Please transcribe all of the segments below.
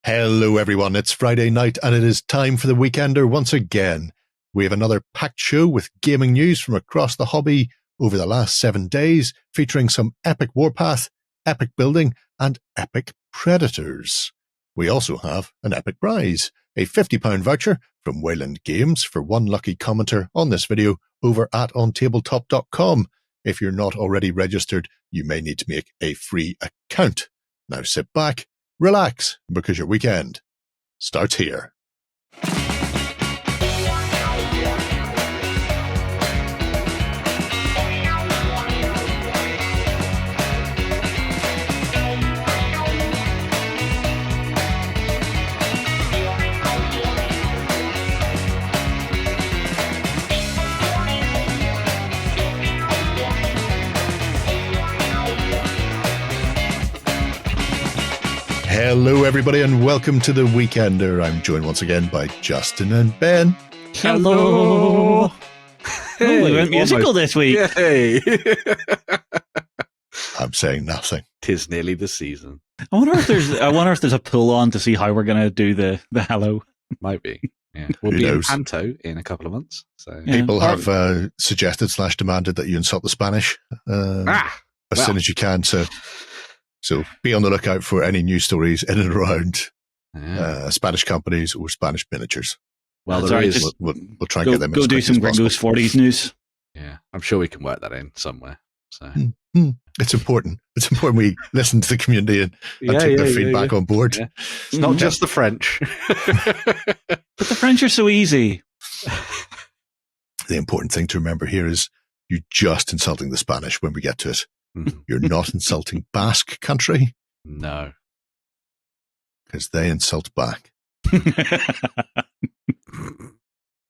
Hello everyone, it's Friday night and it is time for the Weekender once again. We have another packed show with gaming news from across the hobby over the last 7 days, featuring some epic Warpath, epic building and epic predators. We also have an epic prize, a £50 voucher from Wayland Games for one lucky commenter on this video over at OnTableTop.com. If you're not already registered, you may need to make a free account. Now sit back, relax, because your weekend starts here. Hello everybody and welcome to the Weekender. I'm joined once again by Justin and Ben. Hello. Hey, we went musical this week. Yay. I'm saying nothing. 'Tis nearly the season. I wonder if there's a pull on to see how we're gonna do the hello. Might be. Yeah. We'll Who be knows? in Panto in a couple of months. So Yeah. People have suggested / demanded that you insult the Spanish as soon as you can. So be on the lookout for any news stories in and around Spanish companies or Spanish miniatures. Well, That's there all right, is. just We'll try and get them Go as do quick some as possible. Gringos 40s news. Yeah, I'm sure we can work that in somewhere. So It's important. It's important we listen to the community and take their feedback on board. Yeah. It's not just the French. But the French are so easy. The important thing to remember here is you're just insulting the Spanish when we get to it. You're not insulting Basque country No. because they insult back. I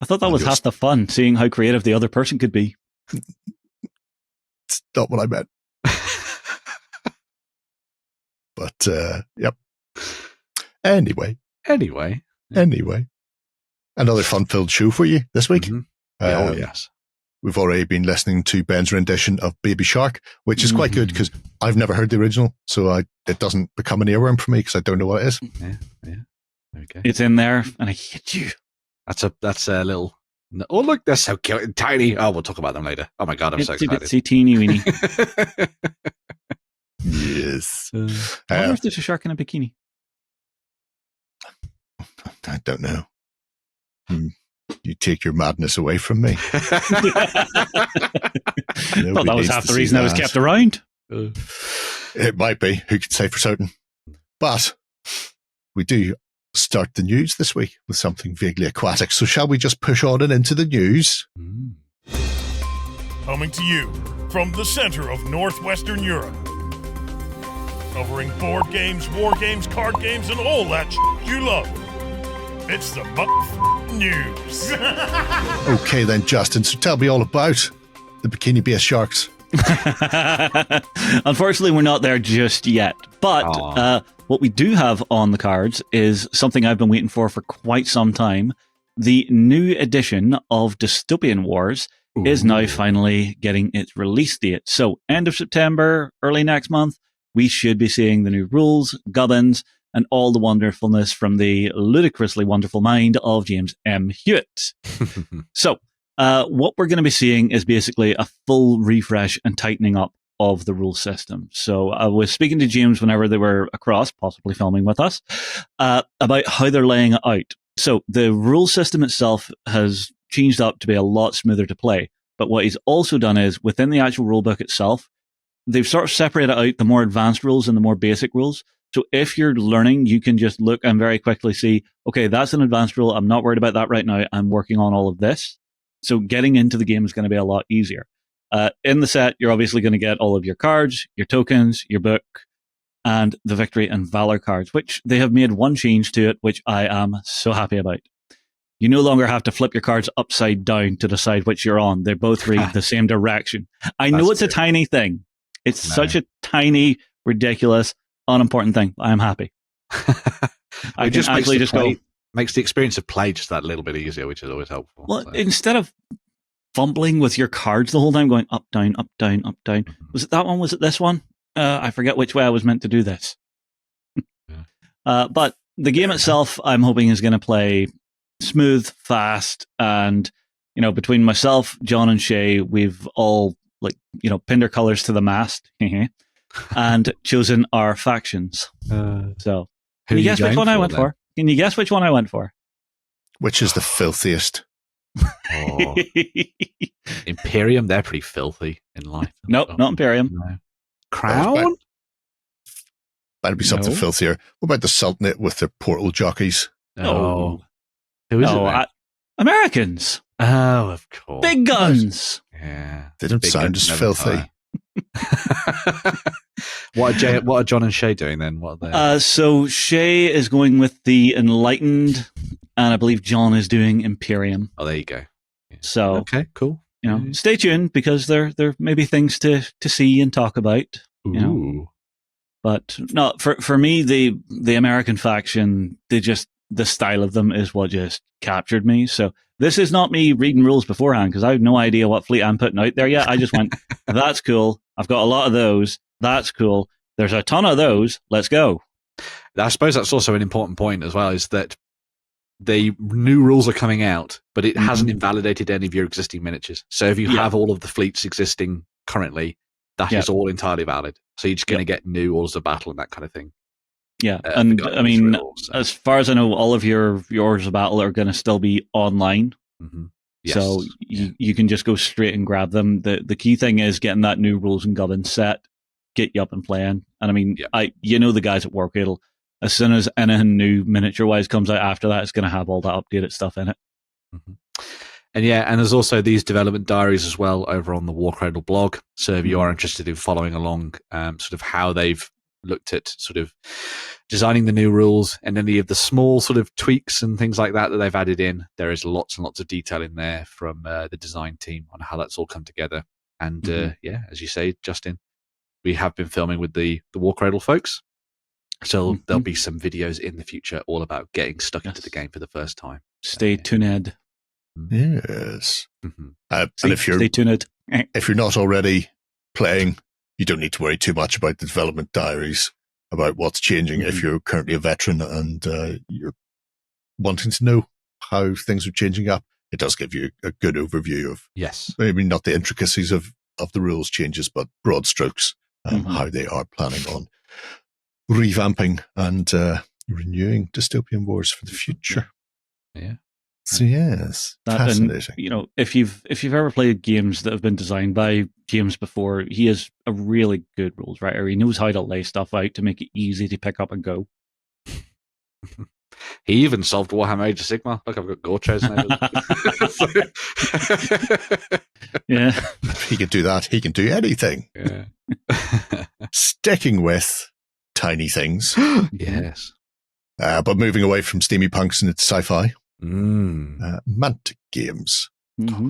thought that was half the fun, seeing how creative the other person could be. It's not what I meant. But, yep. Anyway. Another fun-filled show for you this week. Mm-hmm. Yes. We've already been listening to Ben's rendition of Baby Shark, which is quite good because I've never heard the original, so it doesn't become an earworm for me because I don't know what it is. Yeah. Okay. It's in there, and I hate you. That's a little. Oh, look, they're so cute and tiny. Oh, we'll talk about them later. Oh my God, I'm so excited. Itsy teeny weeny. Yes. I wonder if there's a shark in a bikini. I don't know. You take your madness away from me. Well, that was half the reason I was kept around. It might be. Who can say for certain? But we do start the news this week with something vaguely aquatic. So shall we just push on and into the news? Coming to you from the center of Northwestern Europe. Covering board games, war games, card games, and all that you love. It's the news. Okay then, Justin. So tell me all about the bikini-based sharks. Unfortunately, we're not there just yet. But what we do have on the cards is something I've been waiting for quite some time. The new edition of Dystopian Wars is now finally getting its release date. So end of September, early next month, we should be seeing the new rules, gubbins, and all the wonderfulness from the ludicrously wonderful mind of James M. Hewitt. So, what we're going to be seeing is basically a full refresh and tightening up of the rule system. So, I was speaking to James whenever they were across, possibly filming with us, about how they're laying it out. So, the rule system itself has changed up to be a lot smoother to play. But what he's also done is, within the actual rulebook itself, they've sort of separated out the more advanced rules and the more basic rules. So if you're learning, you can just look and very quickly see, okay, that's an advanced rule. I'm not worried about that right now. I'm working on all of this. So getting into the game is going to be a lot easier. In the set, you're obviously going to get all of your cards, your tokens, your book, and the Victory and Valor cards, which they have made one change to it, which I am so happy about. You no longer have to flip your cards upside down to decide which you're on. They both read the same direction. I know it's a tiny thing. It's such a tiny, ridiculous, unimportant thing. I'm happy. I just actually just go. Makes the experience of play just that little bit easier, which is always helpful. Well, instead of fumbling with your cards the whole time, going up, down, up, down, up, down. Was it that one? Was it this one? I forget which way I was meant to do this. But the game itself, I'm hoping is going to play smooth, fast, and between myself, John, and Shay, we've all pinned our colors to the mast and chosen our factions. So, can you guess which one I went for? Can you guess which one I went for? Which is the filthiest? Oh. Imperium, they're pretty filthy in life. Nope, not Imperium. No. Crown? That'd be something filthier. What about the Sultanate with their portal jockeys? Oh. Who is it? Americans. Oh, of course. Big guns. Yeah. They don't sound as filthy. What are John and Shay doing then? What are they? So Shay is going with the Enlightened, and I believe John is doing Imperium. Oh, there you go. Yeah. So okay, cool. Stay tuned because there may be things to see and talk about. Ooh. But no, for me, the American faction, the style of them is what just captured me. So this is not me reading rules beforehand because I have no idea what fleet I'm putting out there yet. I just went, that's cool. I've got a lot of those. That's cool. There's a ton of those. Let's go. I suppose that's also an important point as well, is that the new rules are coming out, but it hasn't invalidated any of your existing miniatures. So if you have all of the fleets existing currently, that is all entirely valid. So you're just going to get new orders of battle and that kind of thing. Yeah, and I mean, as far as I know, all of your orders of battle are going to still be online. Mm-hmm. Yes. So you can just go straight and grab them. The key thing is getting that new rules and govern set, get you up and playing. And I mean, the guys at Warcradle, as soon as anything new miniature-wise comes out after that, it's going to have all that updated stuff in it. Mm-hmm. And there's also these development diaries as well over on the Warcradle blog. So if you are interested in following along sort of how they've looked at sort of designing the new rules and any of the small sort of tweaks and things like that they've added in, there is lots and lots of detail in there from the design team on how that's all come together. And as you say, Justin, we have been filming with the Warcradle folks. So there'll be some videos in the future all about getting stuck into the game for the first time. Stay tuned. Yes. Mm-hmm. And if you're stay tuned. If you're not already playing, you don't need to worry too much about the development diaries, about what's changing. If you're currently a veteran and you're wanting to know how things are changing up, it does give you a good overview of maybe not the intricacies of the rules changes, but broad strokes, how they are planning on revamping and renewing Dystopian Wars for the future. Yeah. So yes, fascinating. And, if you've ever played games that have been designed by James before, he is a really good rules writer. He knows how to lay stuff out to make it easy to pick up and go. He even solved Warhammer Age of Sigmar. Look, I've got Gorchos now. Yeah, he can do that. He can do anything. Yeah. Sticking with tiny things. Yes. But moving away from steamy punks and it's sci-fi. Mm. Mantic Games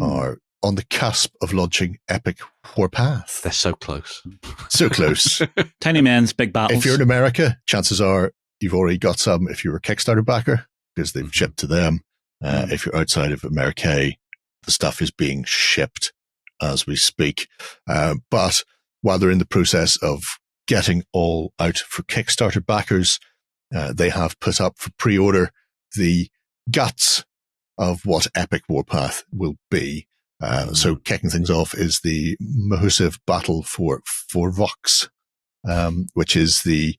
are on the cusp of launching Epic Warpath. They're so close. So close. Tiny men's big battles. If you're in America, chances are you've already got some if you're a Kickstarter backer, because they've shipped to them. If you're outside of America, the stuff is being shipped as we speak. But while they're in the process of getting all out for Kickstarter backers, they have put up for pre-order the guts of what Epic Warpath will be. So kicking things off is the Mahusive battle for Vox, which is the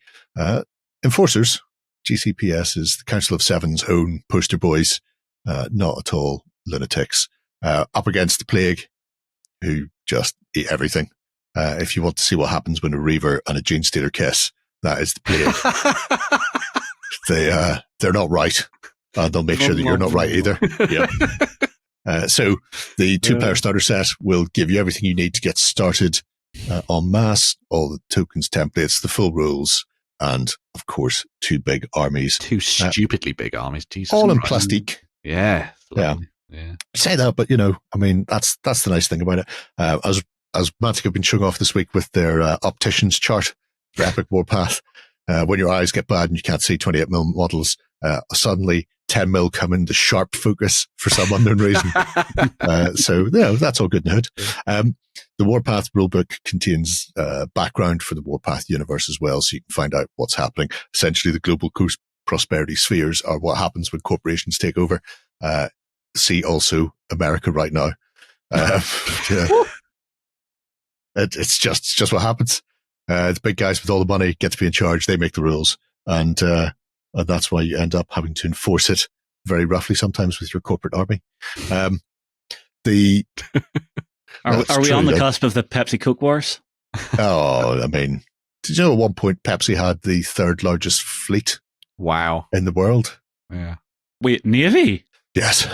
Enforcers. GCPS is the Council of Seven's own poster boys, not at all lunatics, up against the Plague, who just eat everything. If you want to see what happens when a Reaver and a Gene Stealer kiss, that is the Plague. They're not right. They'll make sure that you're not right either. Yep. So the 2-player starter set will give you everything you need to get started en masse, all the tokens, templates, the full rules, and of course 2 big armies. 2 stupidly big armies. Jesus all in Christ. plastique. Yeah. Yeah. I say that, but I mean, that's the nice thing about it. As Mantic have been showing off this week with their opticians chart for Epic Warpath, when your eyes get bad and you can't see 28mm models, suddenly 10mm come into sharp focus for some unknown reason. So that's all good and good. The Warpath rulebook contains background for the Warpath universe as well, so you can find out what's happening. Essentially, the global prosperity spheres are what happens when corporations take over. See also America right now. It's just what happens. The big guys with all the money get to be in charge. They make the rules. And that's why you end up having to enforce it very roughly sometimes with your corporate army. Are we on the cusp of the Pepsi Coke wars? Oh, I mean, did you know at one point Pepsi had the third largest fleet? Wow. In the world? Yeah. Wait, Navy? Yes.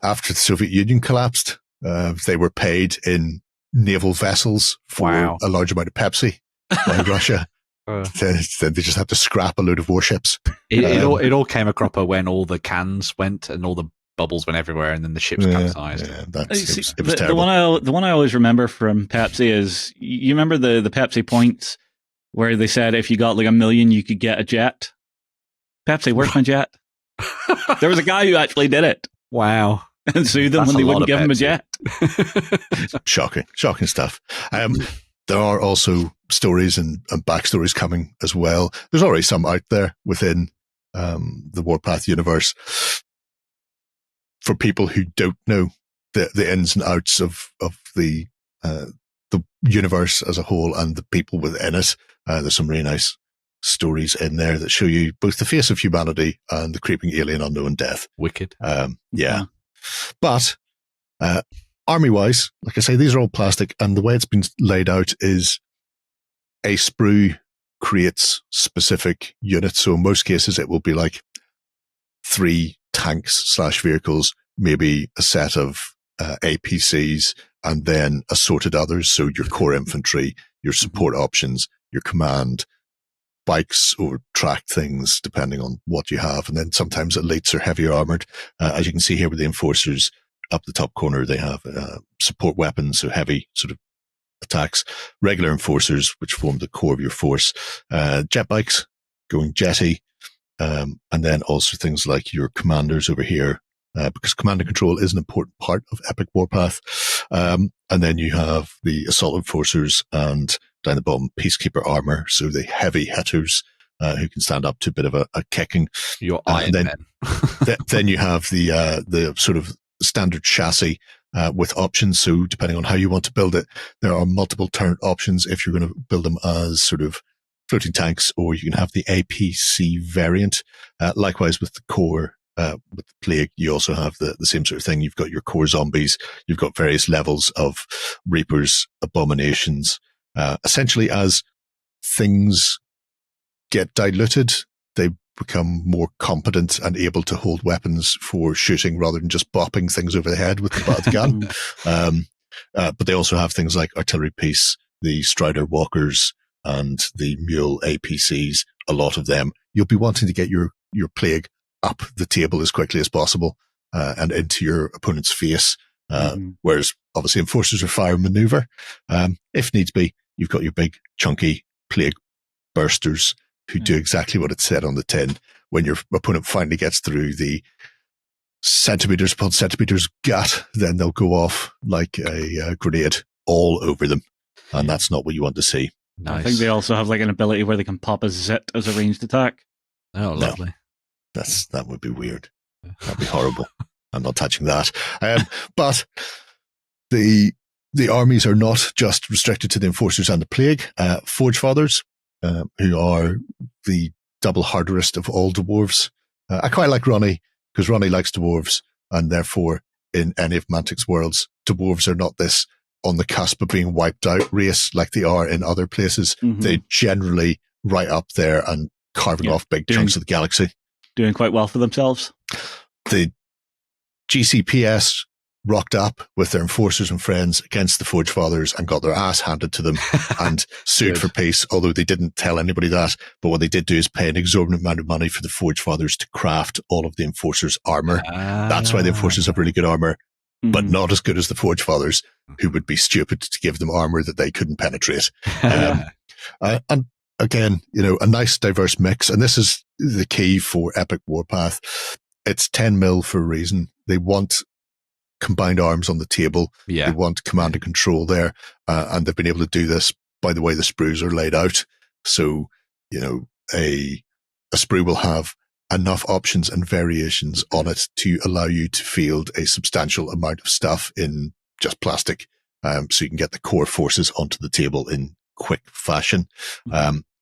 After the Soviet Union collapsed, they were paid in naval vessels for a large amount of Pepsi by Russia. Then they just had to scrap a load of warships. It all came a cropper when all the cans went and all the bubbles went everywhere, and then the ships capsized. Yeah, it was terrible. The one I always remember from Pepsi is, you remember the Pepsi points where they said if you got like 1 million, you could get a jet. Pepsi, where's my jet? There was a guy who actually did it. Wow. And sued them when they wouldn't give him a jet. Shocking stuff. There are also stories and backstories coming as well. There's already some out there within the Warpath universe for people who don't know the ins and outs of the universe as a whole and the people within it. There's some really nice stories in there that show you both the face of humanity and the creeping alien unknown death. Wicked. Yeah. But army-wise, like I say, these are all plastic, and the way it's been laid out is a sprue creates specific units. So in most cases, it will be like 3 tanks/vehicles, maybe a set of APCs, and then assorted others. So your core infantry, your support options, your command, bikes or track things, depending on what you have. And then sometimes elites are heavier armored. As you can see here with the enforcers, up the top corner, they have support weapons, so heavy sort of attacks, regular enforcers, which form the core of your force, jet bikes going jetty, and then also things like your commanders over here, because command and control is an important part of Epic Warpath. And then you have the assault enforcers and down the bottom, peacekeeper armor, so the heavy hitters who can stand up to a bit of a kicking. Your Iron then, Man. then you have the sort of standard chassis with options. So depending on how you want to build it, there are multiple turret options if you're going to build them as sort of floating tanks, or you can have the APC variant. Likewise with the core. With the plague, you also have the same sort of thing. You've got your core zombies. You've got various levels of reapers, abominations. Essentially, as things get diluted, they become more competent and able to hold weapons for shooting rather than just bopping things over the head with the butt of the gun. But they also have things like artillery piece, the Strider walkers, and the mule APCs. A lot of them. You'll be wanting to get your plague up the table as quickly as possible and into your opponent's face. Whereas obviously enforcers are fire and maneuver. If needs be, you've got your big chunky plague bursters who do exactly what it said on the tin. When your opponent finally gets through the centimeters upon centimeters gut, then they'll go off like a grenade all over them. And that's not what you want to see. Nice. I think they also have like an ability where they can pop a zit as a ranged attack. Oh, lovely. No. That would be weird. That'd be horrible. I'm not touching that. But the armies are not just restricted to the enforcers and the plague. Forge Fathers, who are the double harderest of all dwarves. I quite like Ronnie because Ronnie likes dwarves, and therefore in any of Mantic's worlds, dwarves are not this on the cusp of being wiped out race like they are in other places. They generally right up there and carving off big chunks of the galaxy. Doing quite well for themselves. The GCPS rocked up with their enforcers and friends against the Forge Fathers and got their ass handed to them and sued for peace, although they didn't tell anybody that. But what they did do is pay an exorbitant amount of money for the Forge Fathers to craft all of the enforcers' armor. That's why the enforcers have really good armor, but not as good as the Forge Fathers, who would be stupid to give them armor that they couldn't penetrate. And again, a nice diverse mix. And this is the key for Epic Warpath. It's 10mm for a reason. They want combined arms on the table. They want command and control there. And they've been able to do this by the way the sprues are laid out. So, a a sprue will have enough options and variations on it to allow you to field a substantial amount of stuff in just plastic, so you can get the core forces onto the table in quick fashion.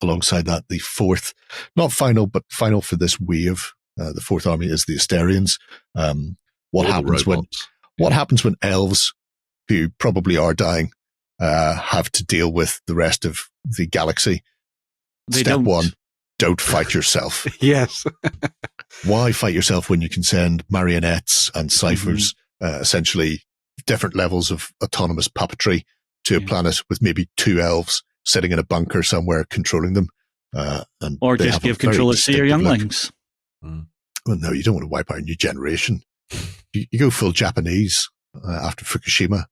Alongside that, the fourth, not final, but final for this wave, the fourth army is the Asterians. What happens when elves, who probably are dying, have to deal with the rest of the galaxy? Step one, don't fight yourself. Yes. Why fight yourself when you can send marionettes and ciphers, essentially different levels of autonomous puppetry, to a planet with maybe 2 elves sitting in a bunker somewhere controlling them? Or just give controllers to your younglings. Well, no, you don't want to wipe out a new generation. You go full Japanese after Fukushima.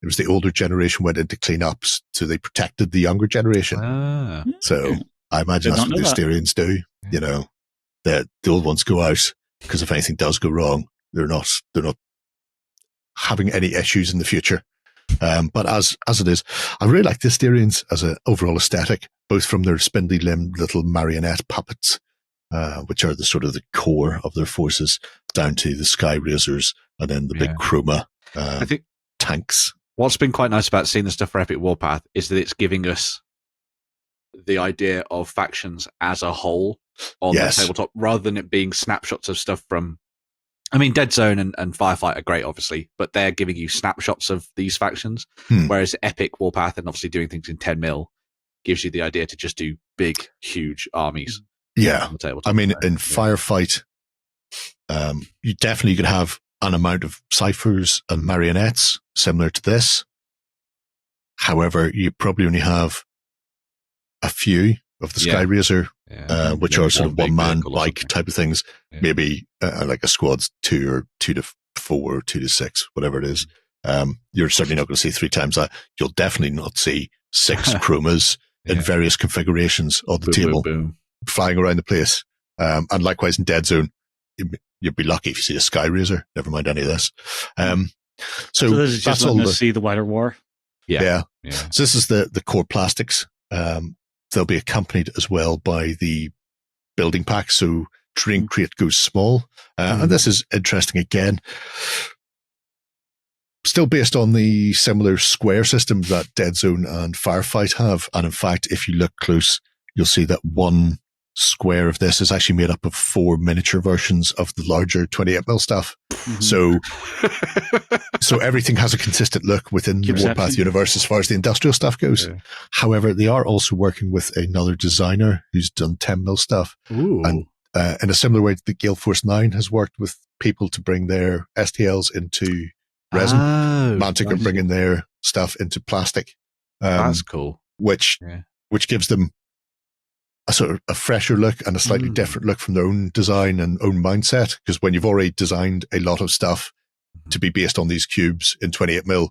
It was the older generation went into cleanups, so they protected the younger generation. So I imagine that's what the Asterians do. You know, the old ones go out because if anything does go wrong, they're not having any issues in the future. But as it is, I really like the Asterians as an overall aesthetic, both from their spindly limbed little marionette puppets, which are the sort of the core of their forces, down to the Sky Razors and then the big Chroma I think tanks. What's been quite nice about seeing the stuff for Epic Warpath is that it's giving us the idea of factions as a whole on the tabletop, rather than it being snapshots of stuff from, I mean, Dead Zone and Firefight are great, obviously, but they're giving you snapshots of these factions, whereas Epic Warpath and obviously doing things in 10mm gives you the idea to just do big, huge armies. Yeah. On the tabletop. I mean, in Firefight, you definitely could have an amount of ciphers and marionettes similar to this. However, you probably only have a few of the Sky Razor, which are sort of one-man bike type of things. Maybe like a squad's 2 or 2 to 4 or 2 to 6, whatever it is. You're certainly not going to see 3 times that. You'll definitely not see 6 Chromas in various configurations on the table flying around the place. And likewise in Dead Zone, you'd be lucky if you see a Sky Razor, never mind any of this. So this is just letting us see the wider war. Yeah. So this is the core plastics. They'll be accompanied as well by the building pack. So Terrain Crate goes small. And this is interesting again. Still based on the similar square system that Dead Zone and Firefight have. And in fact, if you look close, you'll see that one square of this is actually made up of 4 miniature versions of the larger 28mm stuff. So everything has a consistent look within the Warpath universe as far as the industrial stuff goes. However, they are also working with another designer who's done 10mm stuff. And in a similar way that Gale Force 9 has worked with people to bring their STLs into resin, Mantic are bringing their stuff into plastic. That's cool. Which gives them a sort of a fresher look and a slightly different look from their own design and own mindset. Because when you've already designed a lot of stuff to be based on these cubes in 28mm,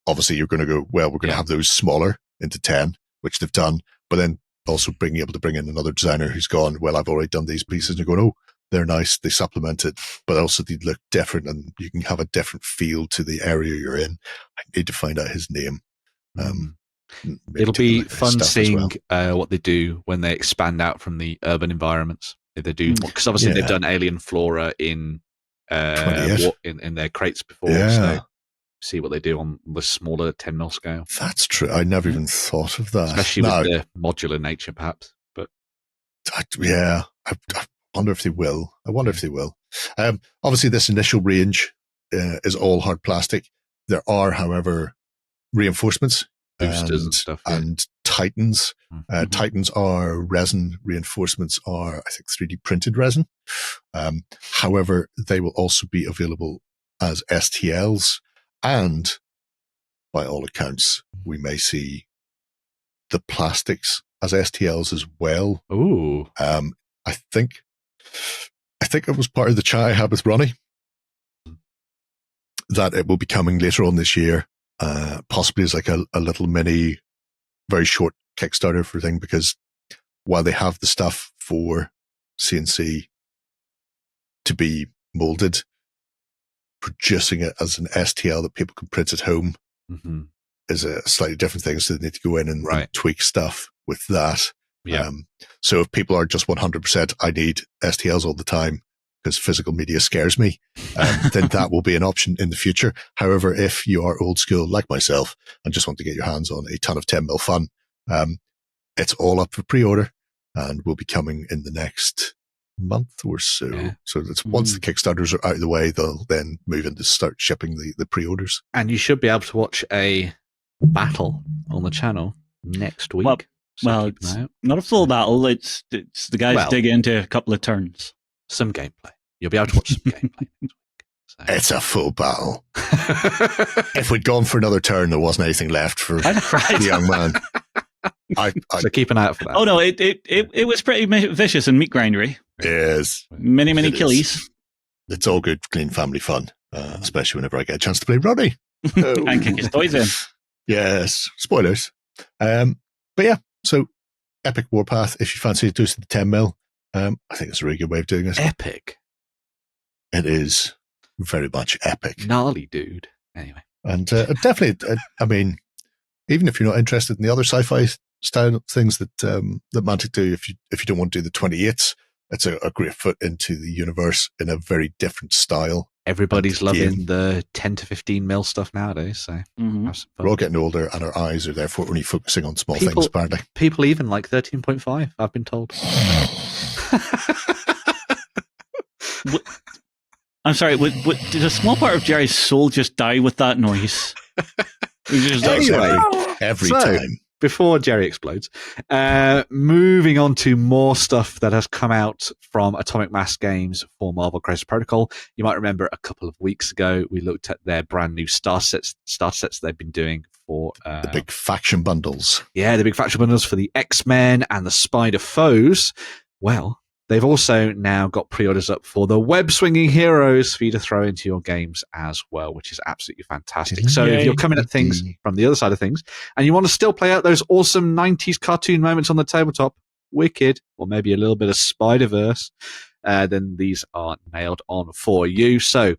obviously you're going to go, well, we're going to have those smaller into 10, which they've done, but then also being able to bring in another designer who's gone, well, I've already done these pieces, and you're going, oh, they're nice, they supplement it, but also they look different and you can have a different feel to the area you're in. I need to find out his name. It'll be fun seeing what they do when they expand out from the urban environments. If they do, because obviously they've done alien flora in their crates before. So see what they do on the smaller 10mm scale. That's true. I never even thought of that, especially with their modular nature, perhaps. But I wonder if they will. Obviously, this initial range is all hard plastic. There are, however, reinforcements. Boosters and stuff, and Titans. Titans are resin. Reinforcements are, I think, 3D printed resin. However, they will also be available as STLs, and by all accounts, we may see the plastics as STLs as well. Ooh. I think it was part of the chat I had with Ronnie that it will be coming later on this year. Possibly as like a little mini, very short Kickstarter for thing, because while they have the stuff for CNC to be molded, producing it as an STL that people can print at home is a slightly different thing. So they need to go in and tweak stuff with that. Yeah. So if people are just 100%, I need STLs all the time because physical media scares me, then that will be an option in the future. However, if you are old school like myself and just want to get your hands on a ton of 10mm fun, it's all up for pre-order and will be coming in the next month or so. Yeah. So that's once the Kickstarters are out of the way, they'll then move into start shipping the pre-orders. And you should be able to watch a battle on the channel next week. Well, it's not a full battle. It's the guys dig into a couple of turns. Some gameplay. You'll be able to watch some gameplay next week. So. It's a full battle. If we'd gone for another turn, there wasn't anything left for the young man. So keep an eye out for that. Oh no, it was pretty vicious and meat grindery. Yes, many killies. It's all good, clean family fun, especially whenever I get a chance to play Roddy. And kick his toys in. Yes, spoilers. But yeah, so Epic Warpath. If you fancy to do the 10mm, I think it's a really good way of doing it. Epic. It is very much epic. Gnarly, dude. Anyway, and definitely, I mean, even if you're not interested in the other sci-fi style things that Mantic do, if you don't want to do the 28s, it's a great foot into the universe in a very different style. Everybody's loving the 10 to 15mm stuff nowadays. So we're all getting older, and our eyes are therefore only focusing on small things. Apparently, people even like 13.5. I've been told. I'm sorry. Did a small part of Jerry's soul just die with that noise? Anyway, every time. Before Jerry explodes, moving on to more stuff that has come out from Atomic Mass Games for Marvel Crisis Protocol. You might remember a couple of weeks ago, we looked at their brand new star sets they've been doing for the big faction bundles. Yeah, the big faction bundles for the X-Men and the Spider Foes. Well, they've also now got pre-orders up for the web-swinging heroes for you to throw into your games as well, which is absolutely fantastic. So if you're coming at things from the other side of things and you want to still play out those awesome 90s cartoon moments on the tabletop, Wicked, or maybe a little bit of Spider-Verse, then these are nailed on for you. So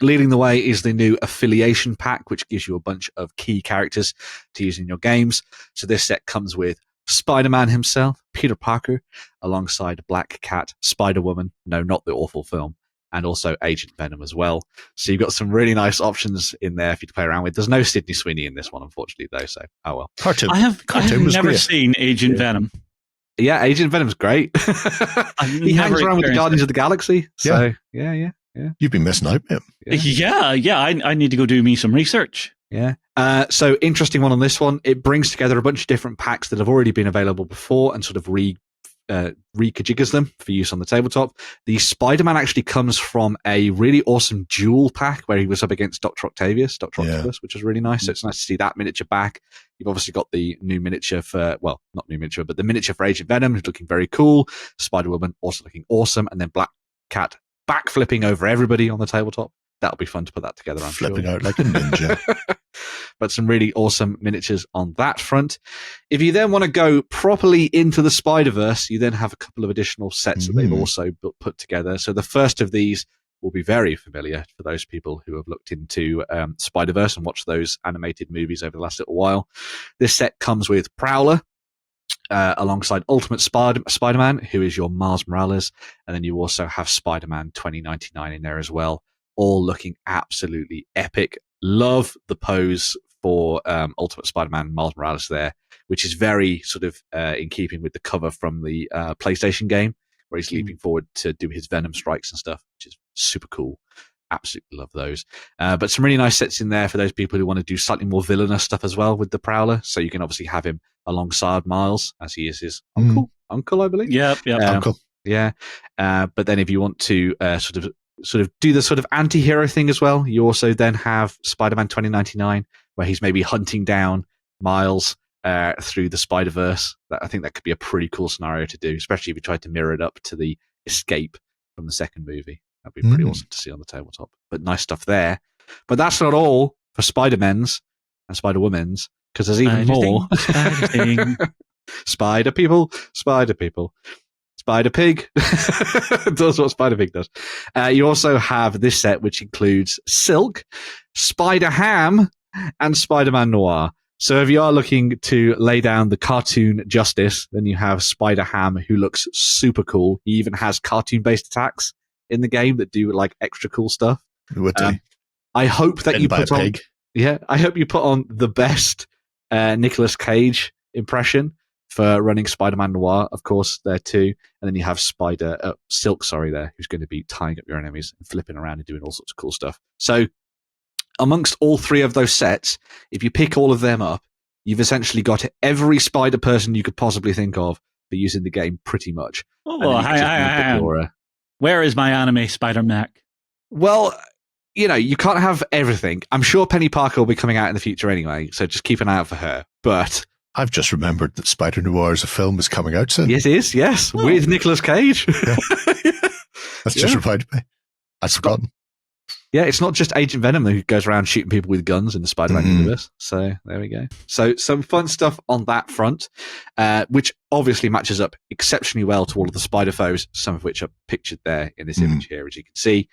leading the way is the new affiliation pack, which gives you a bunch of key characters to use in your games. So this set comes with Spider-Man himself, Peter Parker, alongside Black Cat, Spider-Woman, no, not the awful film, and also Agent Venom as well. So you've got some really nice options in there for you to play around with. There's no Sydney Sweeney in this one, unfortunately, though, so oh well. I have never seen Agent Venom. Yeah, Agent Venom's great. He hangs around with the Guardians of the Galaxy, so yeah. You've been missing out, man. Yeah, I need to go do me some research. Yeah. So interesting one on this one. It brings together a bunch of different packs that have already been available before and sort of rejiggers them for use on the tabletop. The Spider-Man actually comes from a really awesome duel pack where he was up against Dr. Octopus, which was really nice. So it's nice to see that miniature back. You've obviously got the new miniature for, well, not new miniature, but the miniature for Agent Venom, who's looking very cool. Spider-Woman also looking awesome. And then Black Cat backflipping over everybody on the tabletop. That'll be fun to put that together, I'm Flipping out like a ninja. But some really awesome miniatures on that front. If you then want to go properly into the Spider-Verse, you then have a couple of additional sets that they've also put together. So the first of these will be very familiar for those people who have looked into Spider-Verse and watched those animated movies over the last little while. This set comes with Prowler, alongside Ultimate Spider-Man, who is your Miles Morales. And then you also have Spider-Man 2099 in there as well. All looking absolutely epic. Love the pose for Ultimate Spider-Man Miles Morales there, which is very sort of in keeping with the cover from the PlayStation game, where he's leaping forward to do his Venom strikes and stuff, which is super cool. Absolutely love those. But some really nice sets in there for those people who want to do slightly more villainous stuff as well with the Prowler. So you can obviously have him alongside Miles, as he is his uncle, I believe. Yeah, uncle. Yeah. But then if you want to sort of do the sort of anti-hero thing as well, you also then have Spider-Man 2099, where he's maybe hunting down Miles through the Spider-Verse. I think that could be a pretty cool scenario to do, especially if you tried to mirror it up to the escape from the second movie. That'd be pretty awesome to see on the tabletop. But nice stuff there. But that's not all for Spider-Men's and Spider-Women's, because there's even more. Spider people. Spider Pig does what Spider Pig does. You also have this set, which includes Silk, Spider Ham, and Spider-Man Noir. So if you are looking to lay down the cartoon justice, then you have Spider-Ham, who looks super cool. He even has cartoon-based attacks in the game that do like extra cool stuff. Would they? I hope that you put on. Pig. Yeah, I hope you put on the best Nicolas Cage impression for running Spider-Man Noir, of course, there too. And then you have Silk, there, who's going to be tying up your enemies and flipping around and doing all sorts of cool stuff. So amongst all three of those sets, if you pick all of them up, you've essentially got every spider person you could possibly think of for using the game pretty much. Oh, hi. Where is my anime Spider-Mac? Well, you can't have everything. I'm sure Penny Parker will be coming out in the future anyway, so just keep an eye out for her. But I've just remembered that Spider Noir as a film is coming out soon. Yes, it is, yes, with Nicolas Cage. Yeah. That's just reminded me. I'd forgotten. Yeah, it's not just Agent Venom who goes around shooting people with guns in the Spider-Man universe. So there we go. So some fun stuff on that front, which obviously matches up exceptionally well to all of the spider foes, some of which are pictured there in this image here, as you can see.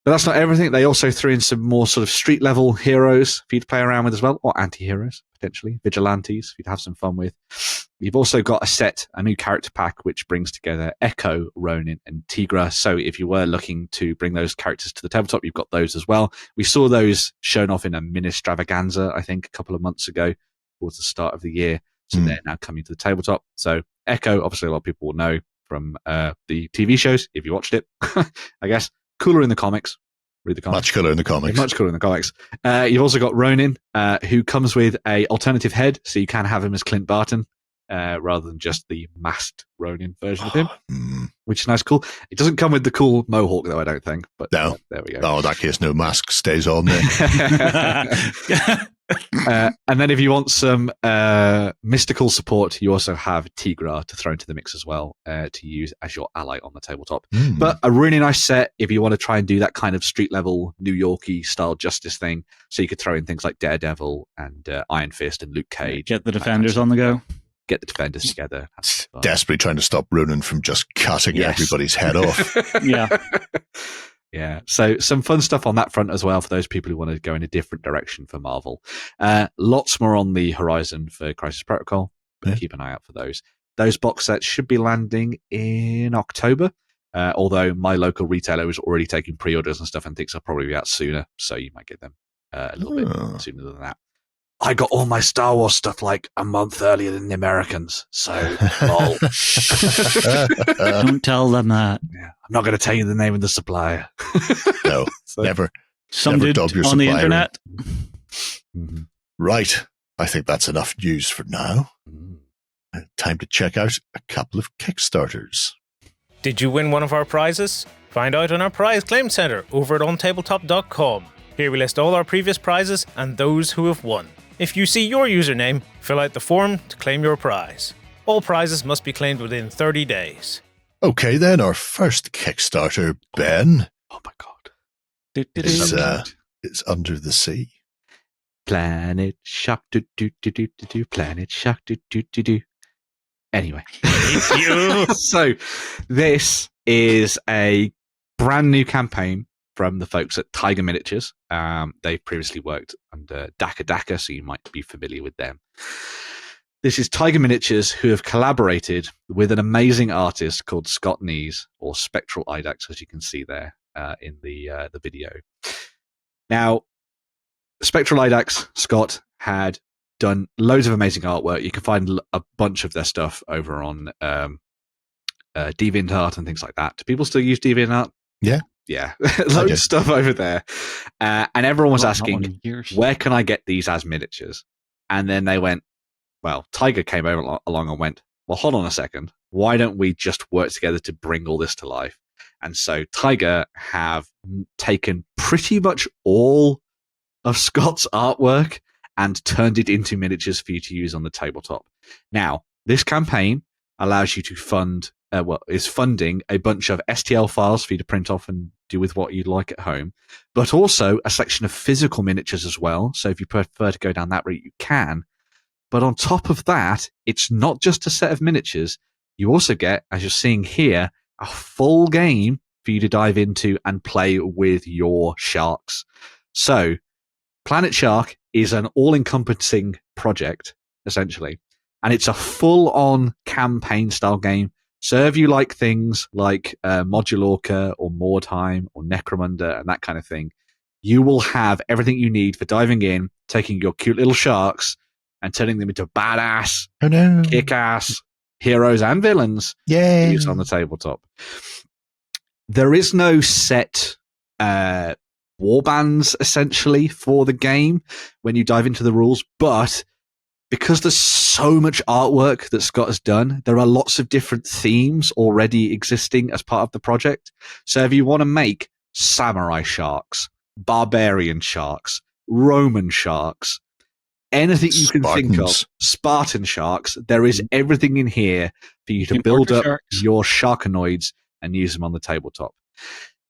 But that's not everything. They also threw in some more sort of street level heroes for you to play around with as well, or anti-heroes, potentially, vigilantes for you to have some fun with. You've also got a new character pack, which brings together Echo, Ronin, and Tigra. So if you were looking to bring those characters to the tabletop, you've got those as well. We saw those shown off in a Ministravaganza, I think, a couple of months ago, towards the start of the year. So they're now coming to the tabletop. So Echo, obviously a lot of people will know from the TV shows, if you watched it, I guess. Cooler in the comics. Read the comics. Much cooler in the comics. Much cooler in the comics. You've also got Ronin, who comes with a alternative head, so you can have him as Clint Barton, rather than just the masked Ronin version of him, which is nice, cool. It doesn't come with the cool mohawk, though, I don't think. But no. There we go. Oh, in that case, no mask stays on there. And then if you want some mystical support, you also have Tigra to throw into the mix as well, to use as your ally on the tabletop. But a really nice set if you want to try and do that kind of street level New Yorkie style justice thing. So you could throw in things like Daredevil and Iron Fist and Luke Cage. Get the Defenders on the go. Get the Defenders together. Desperately trying to stop Ronin from just cutting everybody's head off. Yeah. Yeah, so some fun stuff on that front as well for those people who want to go in a different direction for Marvel. Lots more on the horizon for Crisis Protocol, but keep an eye out for those. Those box sets should be landing in October, although my local retailer is already taking pre-orders and stuff and thinks they'll probably be out sooner, so you might get them a little bit sooner than that. I got all my Star Wars stuff like a month earlier than the Americans, so lol. Don't tell them that. Yeah, I'm not going to tell you the name of the supplier. No, never. Some never dude on the internet. Right. I think that's enough news for now. Time to check out a couple of Kickstarters. Did you win one of our prizes? Find out on our prize claim center over at OnTableTop.com. Here we list all our previous prizes and those who have won. If you see your username, fill out the form to claim your prize. All prizes must be claimed within 30 days. Okay, then, our first Kickstarter, Ben. Oh my god. It's Under the Sea. Planet Shock, do. Planet Shock, do. Anyway. So, this is a brand new campaign from the folks at Taiga Miniatures. They've previously worked under Daka, so you might be familiar with them. This is Taiga Miniatures, who have collaborated with an amazing artist called Scott Nees, or Spectralidax, as you can see there in the video. Now, Spectralidax, Scott, had done loads of amazing artwork. You can find a bunch of their stuff over on DeviantArt and things like that. Do people still use DeviantArt? Yeah, loads of stuff over there. And everyone was asking, where can I get these as miniatures? And then they went, well, Taiga came over along and went, well, hold on a second. Why don't we just work together to bring all this to life? And so Taiga have taken pretty much all of Scott's artwork and turned it into miniatures for you to use on the tabletop. Now, this campaign allows you to is funding a bunch of STL files for you to print off and do with what you'd like at home, but also a section of physical miniatures as well. So if you prefer to go down that route, you can. But on top of that, it's not just a set of miniatures. You also get, as you're seeing here, a full game for you to dive into and play with your sharks. So Planet Shark is an all-encompassing project, essentially, and it's a full-on campaign-style game. So if you like things like Modulorca or Mordheim or Necromunda and that kind of thing, you will have everything you need for diving in, taking your cute little sharks and turning them into badass, kick-ass heroes and villains to use on the tabletop. There is no set warbands, essentially, for the game when you dive into the rules, but because there's so much artwork that Scott has done, there are lots of different themes already existing as part of the project. So if you want to make samurai sharks, barbarian sharks, Roman sharks, anything you can think of, Spartan sharks, there is everything in here for you to build up your sharkanoids and use them on the tabletop.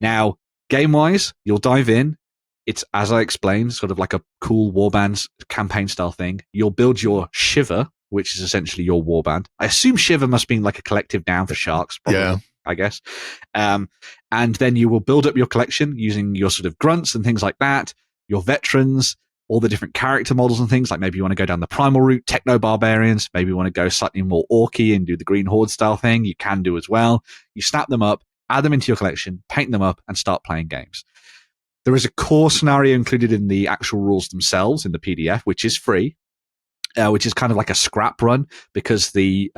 Now, game-wise, you'll dive in. It's, as I explained, sort of like a cool warbands campaign-style thing. You'll build your Shiver, which is essentially your warband. I assume Shiver must be like a collective noun for sharks, probably, I guess. And then you will build up your collection using your sort of grunts and things like that, your veterans, all the different character models and things, like maybe you want to go down the primal route, techno-barbarians, maybe you want to go slightly more orky and do the Green Horde style thing, you can do as well. You snap them up, add them into your collection, paint them up, and start playing games. There is a core scenario included in the actual rules themselves in the PDF, which is free, which is kind of like a scrap run, because the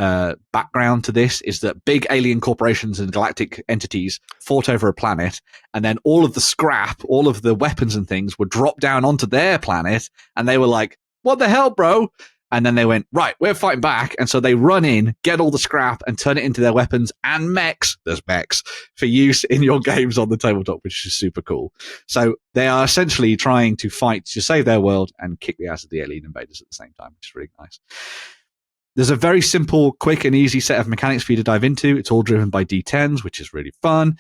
background to this is that big alien corporations and galactic entities fought over a planet, and then all of the scrap, all of the weapons and things were dropped down onto their planet, and they were like, what the hell, bro? And then they went, right, we're fighting back. And so they run in, get all the scrap, and turn it into their weapons and mechs. There's mechs for use in your games on the tabletop, which is super cool. So they are essentially trying to fight to save their world and kick the ass of the alien invaders at the same time, which is really nice. There's a very simple, quick, and easy set of mechanics for you to dive into. It's all driven by D10s, which is really fun.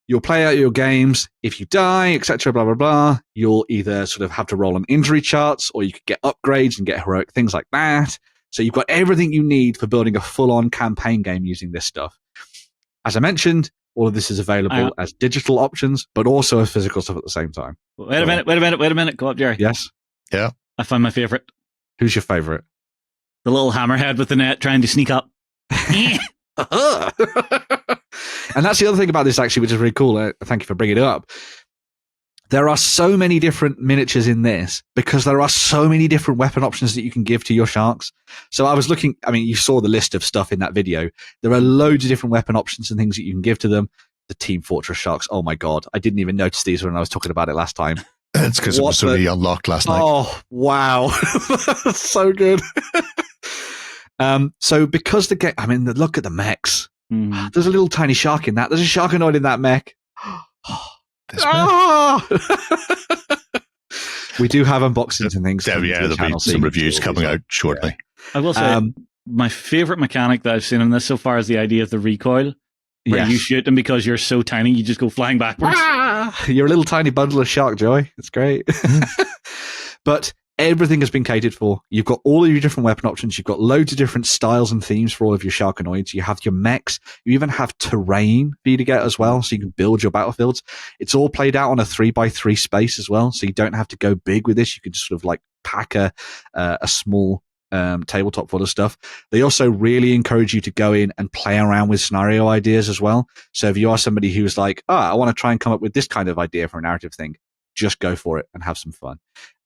You'll play out your games. If you die, etc., blah, blah, blah, you'll either sort of have to roll on injury charts, or you could get upgrades and get heroic things like that. So you've got everything you need for building a full-on campaign game using this stuff. As I mentioned, all of this is available as digital options, but also as physical stuff at the same time. Wait a minute. Go up, Jerry. Yes? Yeah. I found my favorite. Who's your favorite? The little hammerhead with the net trying to sneak up. And that's the other thing about this, actually, which is really cool. Thank you for bringing it up. There are so many different miniatures in this because there are so many different weapon options that you can give to your sharks. So I was looking, I mean, you saw the list of stuff in that video. There are loads of different weapon options and things that you can give to them. The Team Fortress sharks, oh my God. I didn't even notice these when I was talking about it last time. It's because it was only unlocked last night. Oh, wow. That's so good. So because the game, I mean, look at the mechs. There's a little tiny shark in that. There's a sharkanoid in that mech. We do have unboxings and things. Yeah, there'll be some reviews coming out shortly. Yeah. I will say, my favorite mechanic that I've seen in this so far is the idea of the recoil, where you shoot them because you're so tiny, you just go flying backwards. You're a little tiny bundle of shark joy. It's great. But everything has been catered for. You've got all of your different weapon options. You've got loads of different styles and themes for all of your sharkanoids. You have your mechs. You even have terrain for you to get as well, so you can build your battlefields. It's all played out on a 3x3 space as well, so you don't have to go big with this. You can just sort of like pack a small tabletop full of stuff. They also really encourage you to go in and play around with scenario ideas as well. So if you are somebody who's like, I want to try and come up with this kind of idea for a narrative thing, just go for it and have some fun.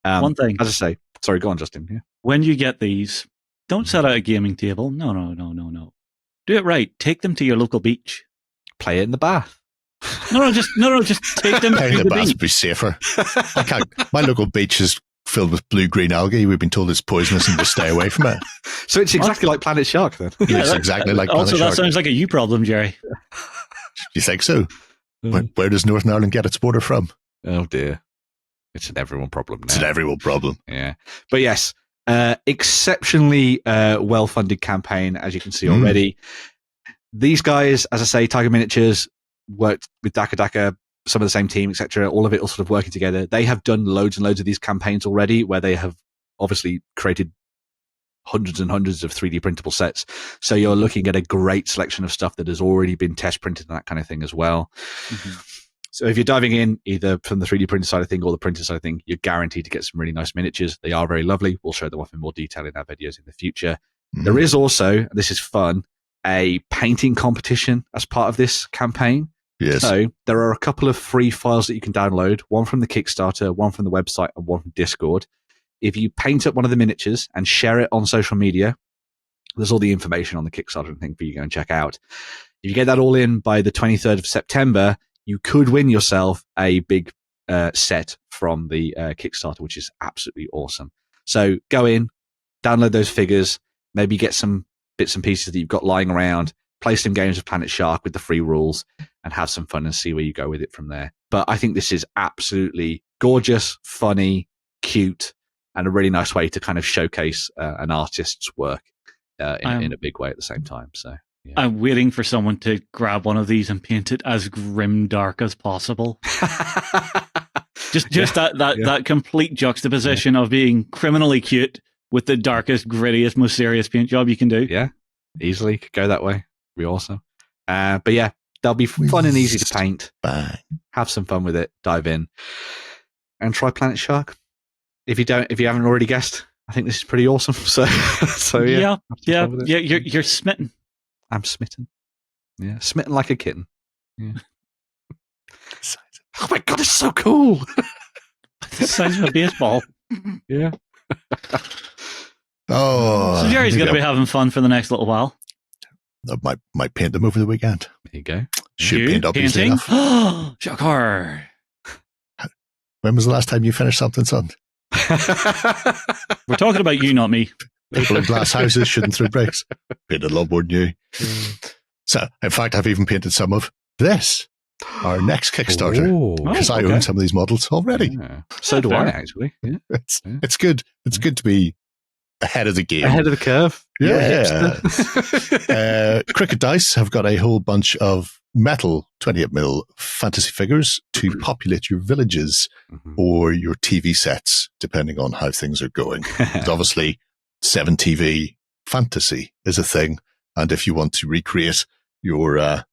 One thing, as I say, sorry, go on, Justin. Yeah. When you get these, don't set out a gaming table. No. Do it right. Take them to your local beach. Play it in the bath. Just take them to the beach. Would be safer. My local beach is filled with blue-green algae. We've been told it's poisonous and to stay away from it. So it's exactly like Planet Shark, then. Yeah, it's exactly like Planet Shark. Also, that sounds like a you problem, Jerry. You think so? Where does Northern Ireland get its water from? Oh, dear. It's an everyone problem now. It's an everyone problem. Yeah. But yes, exceptionally well-funded campaign, as you can see already. These guys, as I say, Taiga Miniatures, worked with Daka, some of the same team, etc. All of it all sort of working together. They have done loads and loads of these campaigns already, where they have obviously created hundreds and hundreds of 3D printable sets. So you're looking at a great selection of stuff that has already been test printed and that kind of thing as well. So if you're diving in either from the 3D printer side of thing or the printer side of thing, you're guaranteed to get some really nice miniatures. They are very lovely. We'll show them off in more detail in our videos in the future. There is also, this is fun, a painting competition as part of this campaign. Yes. So there are a couple of free files that you can download, one from the Kickstarter, one from the website, and one from Discord. If you paint up one of the miniatures and share it on social media, there's all the information on the Kickstarter thing for you to go and check out. If you get that all in by the 23rd of September, you could win yourself a big set from the Kickstarter, which is absolutely awesome. So go in, download those figures, maybe get some bits and pieces that you've got lying around, play some games of Planet Shark with the free rules, and have some fun and see where you go with it from there. But I think this is absolutely gorgeous, funny, cute, and a really nice way to kind of showcase an artist's work in a big way at the same time. So yeah. I'm waiting for someone to grab one of these and paint it as grim dark as possible. just that complete juxtaposition of being criminally cute with the darkest, grittiest, most serious paint job you can do. Yeah, easily could go that way. Be awesome. But yeah, they'll be fun and easy to paint. Bang. Have some fun with it. Dive in and try Planet Shark. If you haven't already guessed, I think this is pretty awesome. So yeah. You're smitten. I'm smitten. Yeah, smitten like a kitten. Yeah. Oh my god, it's so cool. The size of a baseball. Yeah. Oh, so Jerry's going to be having fun for the next little while. I might paint them over the weekend. There you go. Should paint up easily enough. Shocker. When was the last time you finished something, son? We're talking about you, not me. People in glass houses shouldn't throw bricks. Painted a lot more than you. So, in fact, I've even painted some of this, our next Kickstarter, because I own some of these models already. Yeah. So do I, actually. Yeah. It's good. It's good to be ahead of the game. Ahead of the curve. Yeah. Cricket Dice have got a whole bunch of metal 28mm fantasy figures to populate your villages or your TV sets, depending on how things are going. Obviously, 7TV fantasy is a thing. And if you want to recreate your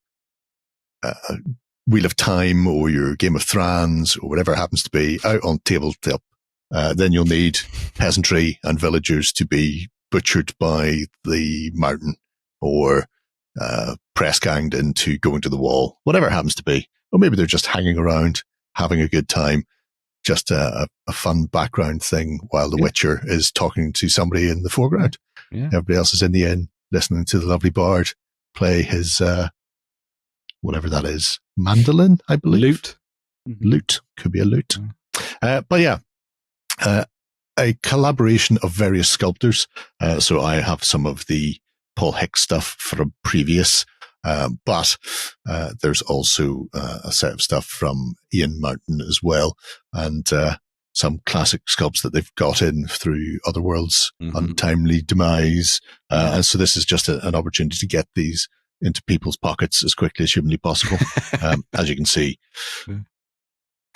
Wheel of Time or your Game of Thrones or whatever it happens to be out on tabletop, then you'll need peasantry and villagers to be butchered by the mountain or press ganged into going to the wall, whatever it happens to be. Or maybe they're just hanging around, having a good time, just a fun background thing while the Witcher is talking to somebody in the foreground. Yeah. Everybody else is in the inn, listening to the lovely bard play his, whatever that is, mandolin, I believe. Lute. Lute. Could be a lute. But yeah, a collaboration of various sculptors. So I have some of the Paul Hicks stuff from previous, but there's also a set of stuff from Ian Mountain as well, and some classic sculpts that they've got in through Otherworld's Untimely Demise. And so this is just an opportunity to get these into people's pockets as quickly as humanly possible. As you can see,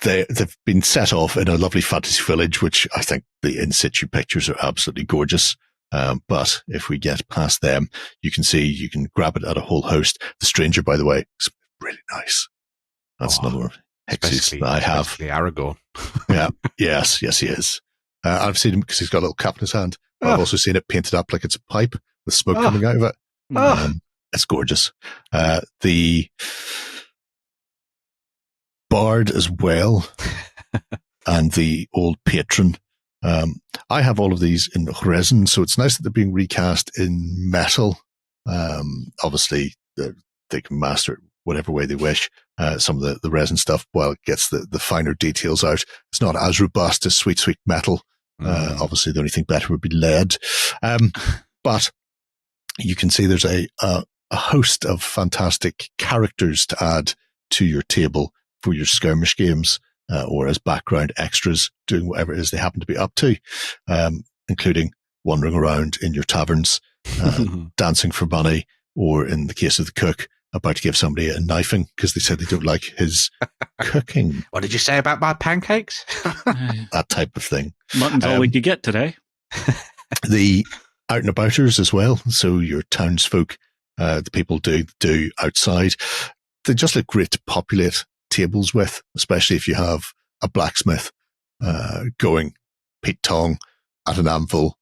they've been set off in a lovely fantasy village, which I think the in situ pictures are absolutely gorgeous. But if we get past them, you can see you can grab it at a whole host. The Stranger, by the way, is really nice. That's another one. Hexes that I have. Basically Aragorn. Yeah. Yes, he is. I've seen him because he's got a little cap in his hand. I've also seen it painted up like it's a pipe with smoke coming out of it. It's gorgeous. The Bard as well, and the old patron. I have all of these in resin, so it's nice that they're being recast in metal. Obviously, they can master it whatever way they wish. Some of the resin stuff, while it gets the finer details out, it's not as robust as sweet metal. Obviously, the only thing better would be lead. But you can see there's a host of fantastic characters to add to your table for your skirmish games, or as background extras, doing whatever it is they happen to be up to, including wandering around in your taverns, dancing for money, or in the case of the cook, about to give somebody a knifing because they said they don't like his cooking. What did you say about my pancakes? That type of thing. Mutton's all we could get today. The out and abouters as well. So your townsfolk, the people do outside. They just look great to populate tables with, especially if you have a blacksmith going Pete Tong at an anvil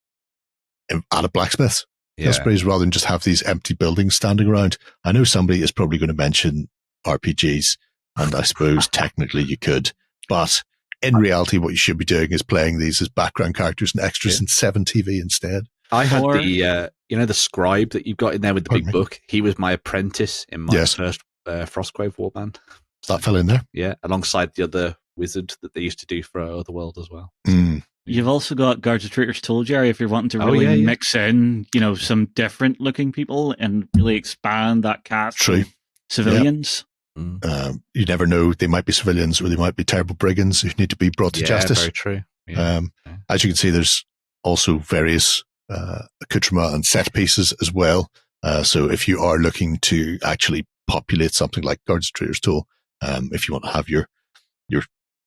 at a blacksmith's. Yeah. I suppose rather than just have these empty buildings standing around. I know somebody is probably going to mention RPGs, and I suppose technically you could, but in reality, what you should be doing is playing these as background characters and extras in 7TV instead. I had the scribe that you've got in there with the big me? book. He was my apprentice in my first Frostgrave warband. That fell in there? Yeah, alongside the other wizard that they used to do for Otherworld as well. Mm. You've also got Guards of Traitors Toll, Jerry, if you're wanting to really mix in, some different looking people and really expand that cast of civilians. Yeah. You never know. They might be civilians or they might be terrible brigands who need to be brought to justice. Very true. Yeah. As you can see, there's also various accoutrements and set pieces as well. So if you are looking to actually populate something like Guards of Traitors Toll, if you want to have your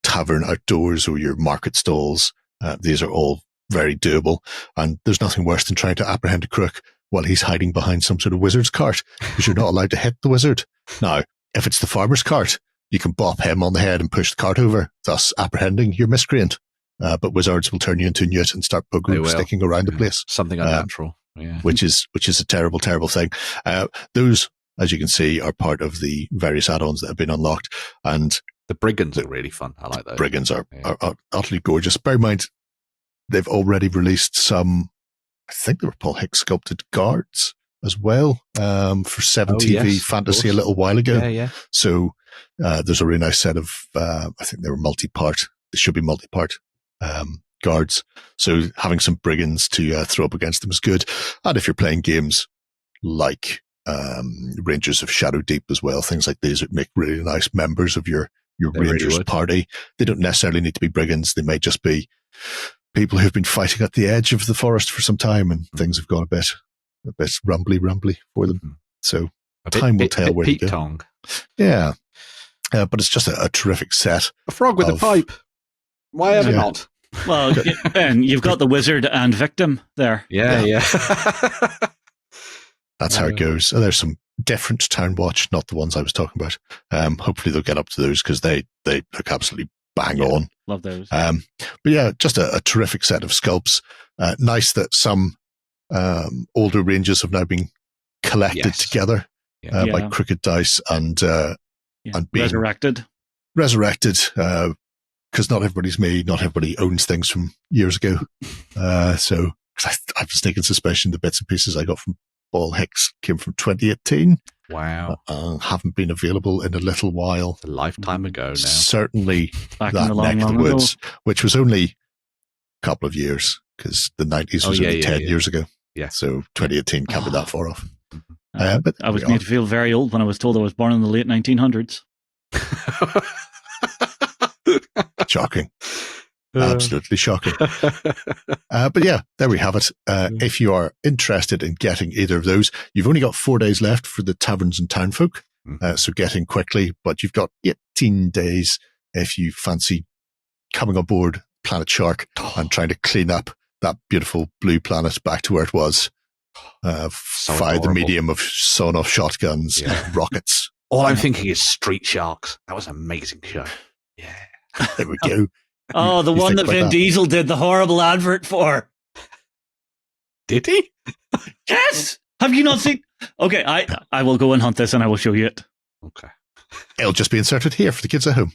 tavern outdoors or your market stalls, these are all very doable. And there's nothing worse than trying to apprehend a crook while he's hiding behind some sort of wizard's cart, because you're not allowed to hit the wizard. Now, if it's the farmer's cart, you can bop him on the head and push the cart over, thus apprehending your miscreant. But wizards will turn you into a newt and start sticking around the place. Something unnatural. Which is a terrible, terrible thing. Those, as you can see, are part of the various add-ons that have been unlocked. And the brigands are really fun. I like those. Brigands are utterly gorgeous. Bear in mind, they've already released some, I think they were Paul Hicks sculpted guards as well, for 7TV Fantasy a little while ago. Yeah. So there's a really nice set of, I think they were multi-part. They should be multi-part guards. So having some brigands to throw up against them is good. And if you're playing games like Rangers of Shadow Deep as well, things like these would make really nice members of your Rangers party. They don't necessarily need to be brigands. They may just be people who've been fighting at the edge of the forest for some time and things have gone a bit rumbly for them. So time will tell where to go. Tong. Yeah. But it's just a terrific set. A frog with a pipe. Why ever not? Well, Ben, you've got the wizard and victim there. Yeah. That's how it goes. There's some different Town Watch, not the ones I was talking about. Hopefully they'll get up to those because they look absolutely bang on. Love those. But yeah, just a terrific set of sculpts. Nice that some older ranges have now been collected together by Crooked Dice and being resurrected. Because not everybody's me, not everybody owns things from years ago. So I have a sneaking suspicion the bits and pieces I got from Paul Hicks came from 2018. Wow. Haven't been available in a little while. It's a lifetime ago now. Certainly Back that in the neck long, of the long woods, ago. which was only a couple of years because the 90s was only 10 years ago. Yeah. So 2018 can't be that far off. But I was made to feel very old when I was told I was born in the late 1900s. Shocking. Absolutely shocking. But yeah, there we have it. If you are interested in getting either of those, you've only got 4 days left for the Taverns and Townsfolk. So get in quickly, but you've got 18 days if you fancy coming on board Planet Shark and trying to clean up that beautiful blue planet back to where it was via the medium of sawn-off shotguns and rockets. All I'm thinking is Street Sharks. That was an amazing show. Yeah. There we go. Oh, the one that Vin Diesel did the horrible advert for. Did he? Yes! Have you not seen? Okay, I will go and hunt this and I will show you it. Okay. It'll just be inserted here for the kids at home.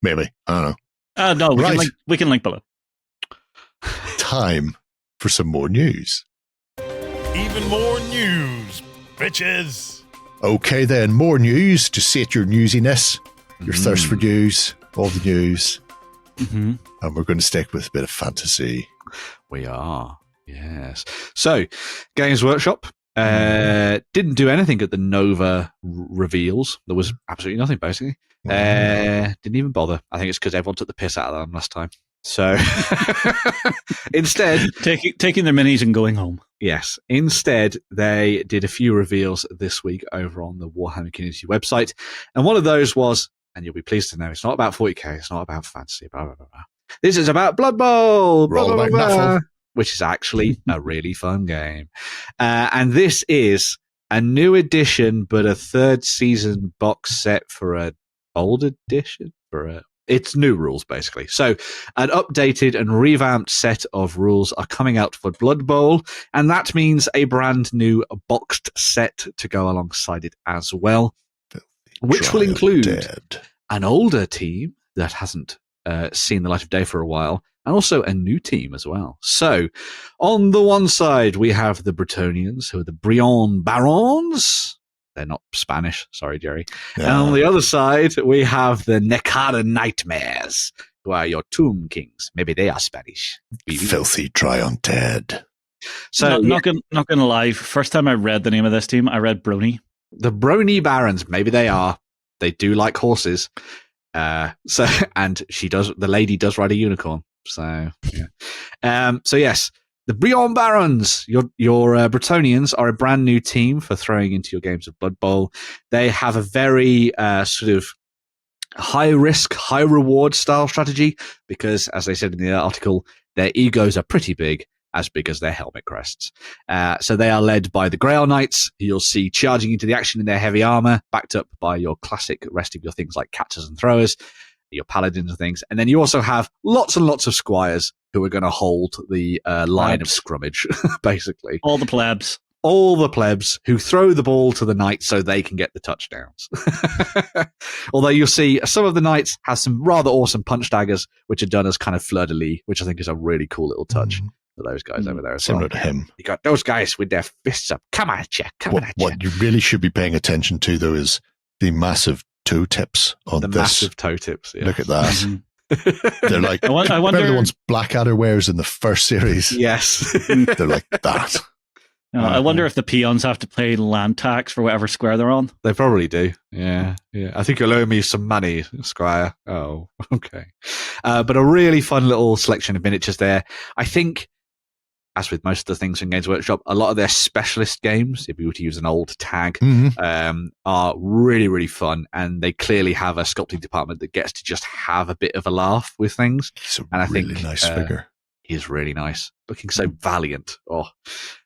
Maybe. I don't know. No, we can link below. Time for some more news. Even more news, bitches. Okay then, more news to sate your newsiness, your thirst for news, all the news. Mm-hmm. And we're going to stick with a bit of fantasy. We are, yes. So, Games Workshop didn't do anything at the Nova reveals. There was absolutely nothing, basically. Didn't even bother. I think it's because everyone took the piss out of them last time. So, instead... Taking their minis and going home. Yes. Instead, they did a few reveals this week over on the Warhammer Community website. And one of those was... And you'll be pleased to know it's not about 40k, it's not about fantasy, blah, blah, blah, blah. This is about Blood Bowl, blah, blah, blah, blah, which is actually a really fun game. And this is a new edition, but a third season box set for a old edition for it's new rules, basically. So an updated and revamped set of rules are coming out for Blood Bowl, and that means a brand new boxed set to go alongside it as well, which will include an older team that hasn't seen the light of day for a while, and also a new team as well. So on the one side, we have the Bretonnians, who are the Brion Barons. They're not Spanish. Sorry, Jerry. Yeah. And on the other side, we have the Nekada Nightmares, who are your Tomb Kings. Maybe they are Spanish. Filthy dry undead. So, not gonna lie, first time I read the name of this team, I read Brony. The Brony Barons. Maybe they are. They do like horses. And the lady does ride a unicorn. So, yeah. So yes. The Brion Barons, your Bretonnians, are a brand new team for throwing into your games of Blood Bowl. They have a very sort of high risk, high reward style strategy because, as they said in the article, their egos are pretty big as their helmet crests. So they are led by the Grail Knights, who you'll see charging into the action in their heavy armor, backed up by your classic rest of your things like catchers and throwers, your paladins and things. And then you also have lots and lots of squires who are going to hold the line of scrummage, basically. All the plebs. All the plebs who throw the ball to the knights so they can get the touchdowns. Although you'll see some of the knights have some rather awesome punch daggers, which are done as kind of fleur-de-lis, which I think is a really cool little touch for those guys over there as Similar to him. You got those guys with their fists up. Come at you. What you really should be paying attention to, though, is the massive toe tips on this. Massive toe tips, yeah. Look at that. They're like, I wonder, remember the ones Blackadder wears in the first series? Yes. They're like that. I wonder if the peons have to pay land tax for whatever square they're on. They probably do. Yeah. I think you'll owe me some money, Squire. Oh, okay. But a really fun little selection of miniatures there. I think, as with most of the things in Games Workshop, a lot of their specialist games, if you were to use an old tag, are really, really fun. And they clearly have a sculpting department that gets to just have a bit of a laugh with things. It's a really nice figure. He's really nice. Looking so valiant. Oh,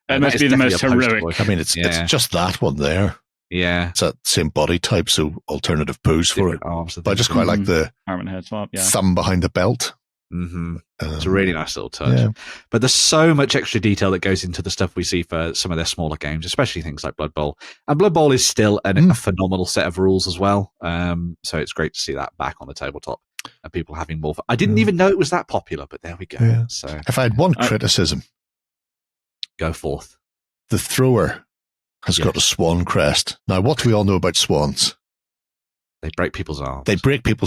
it must be the most heroic. I mean, it's just that one there. Yeah. It's that same body type, so alternative pose for it. But I just quite like the arm and head swap, thumb behind the belt. It's a really nice little touch. Yeah. But there's so much extra detail that goes into the stuff we see for some of their smaller games, especially things like Blood Bowl. And Blood Bowl is still a phenomenal set of rules as well. So it's great to see that back on the tabletop and people having more fun. I didn't even know it was that popular, but there we go. Yeah. So if I had one criticism, go forth. The thrower has got a swan crest. Now, what do we all know about swans? They break people's arms. They're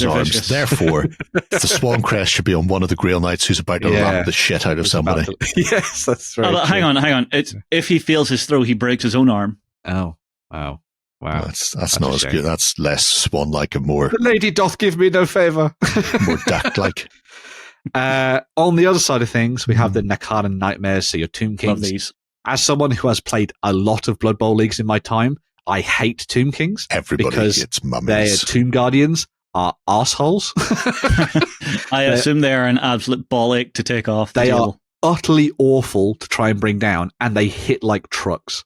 arms. Vicious. Therefore, the swan crest should be on one of the Grail Knights who's about to ram the shit out of somebody. Yes, that's right. Hang on. If he fails his throw, he breaks his own arm. Oh, wow. Wow. That's not as good. That's less swan-like and more... The lady doth give me no favour. More duck-like. On the other side of things, we have the Nekada Nightmares, so your Tomb Kings. Love these. As someone who has played a lot of Blood Bowl leagues in my time, I hate Tomb Kings. Everybody hates mummies. Their Tomb Guardians are arseholes. I assume they are an absolute bollock to take off. They are utterly awful to try and bring down, and they hit like trucks.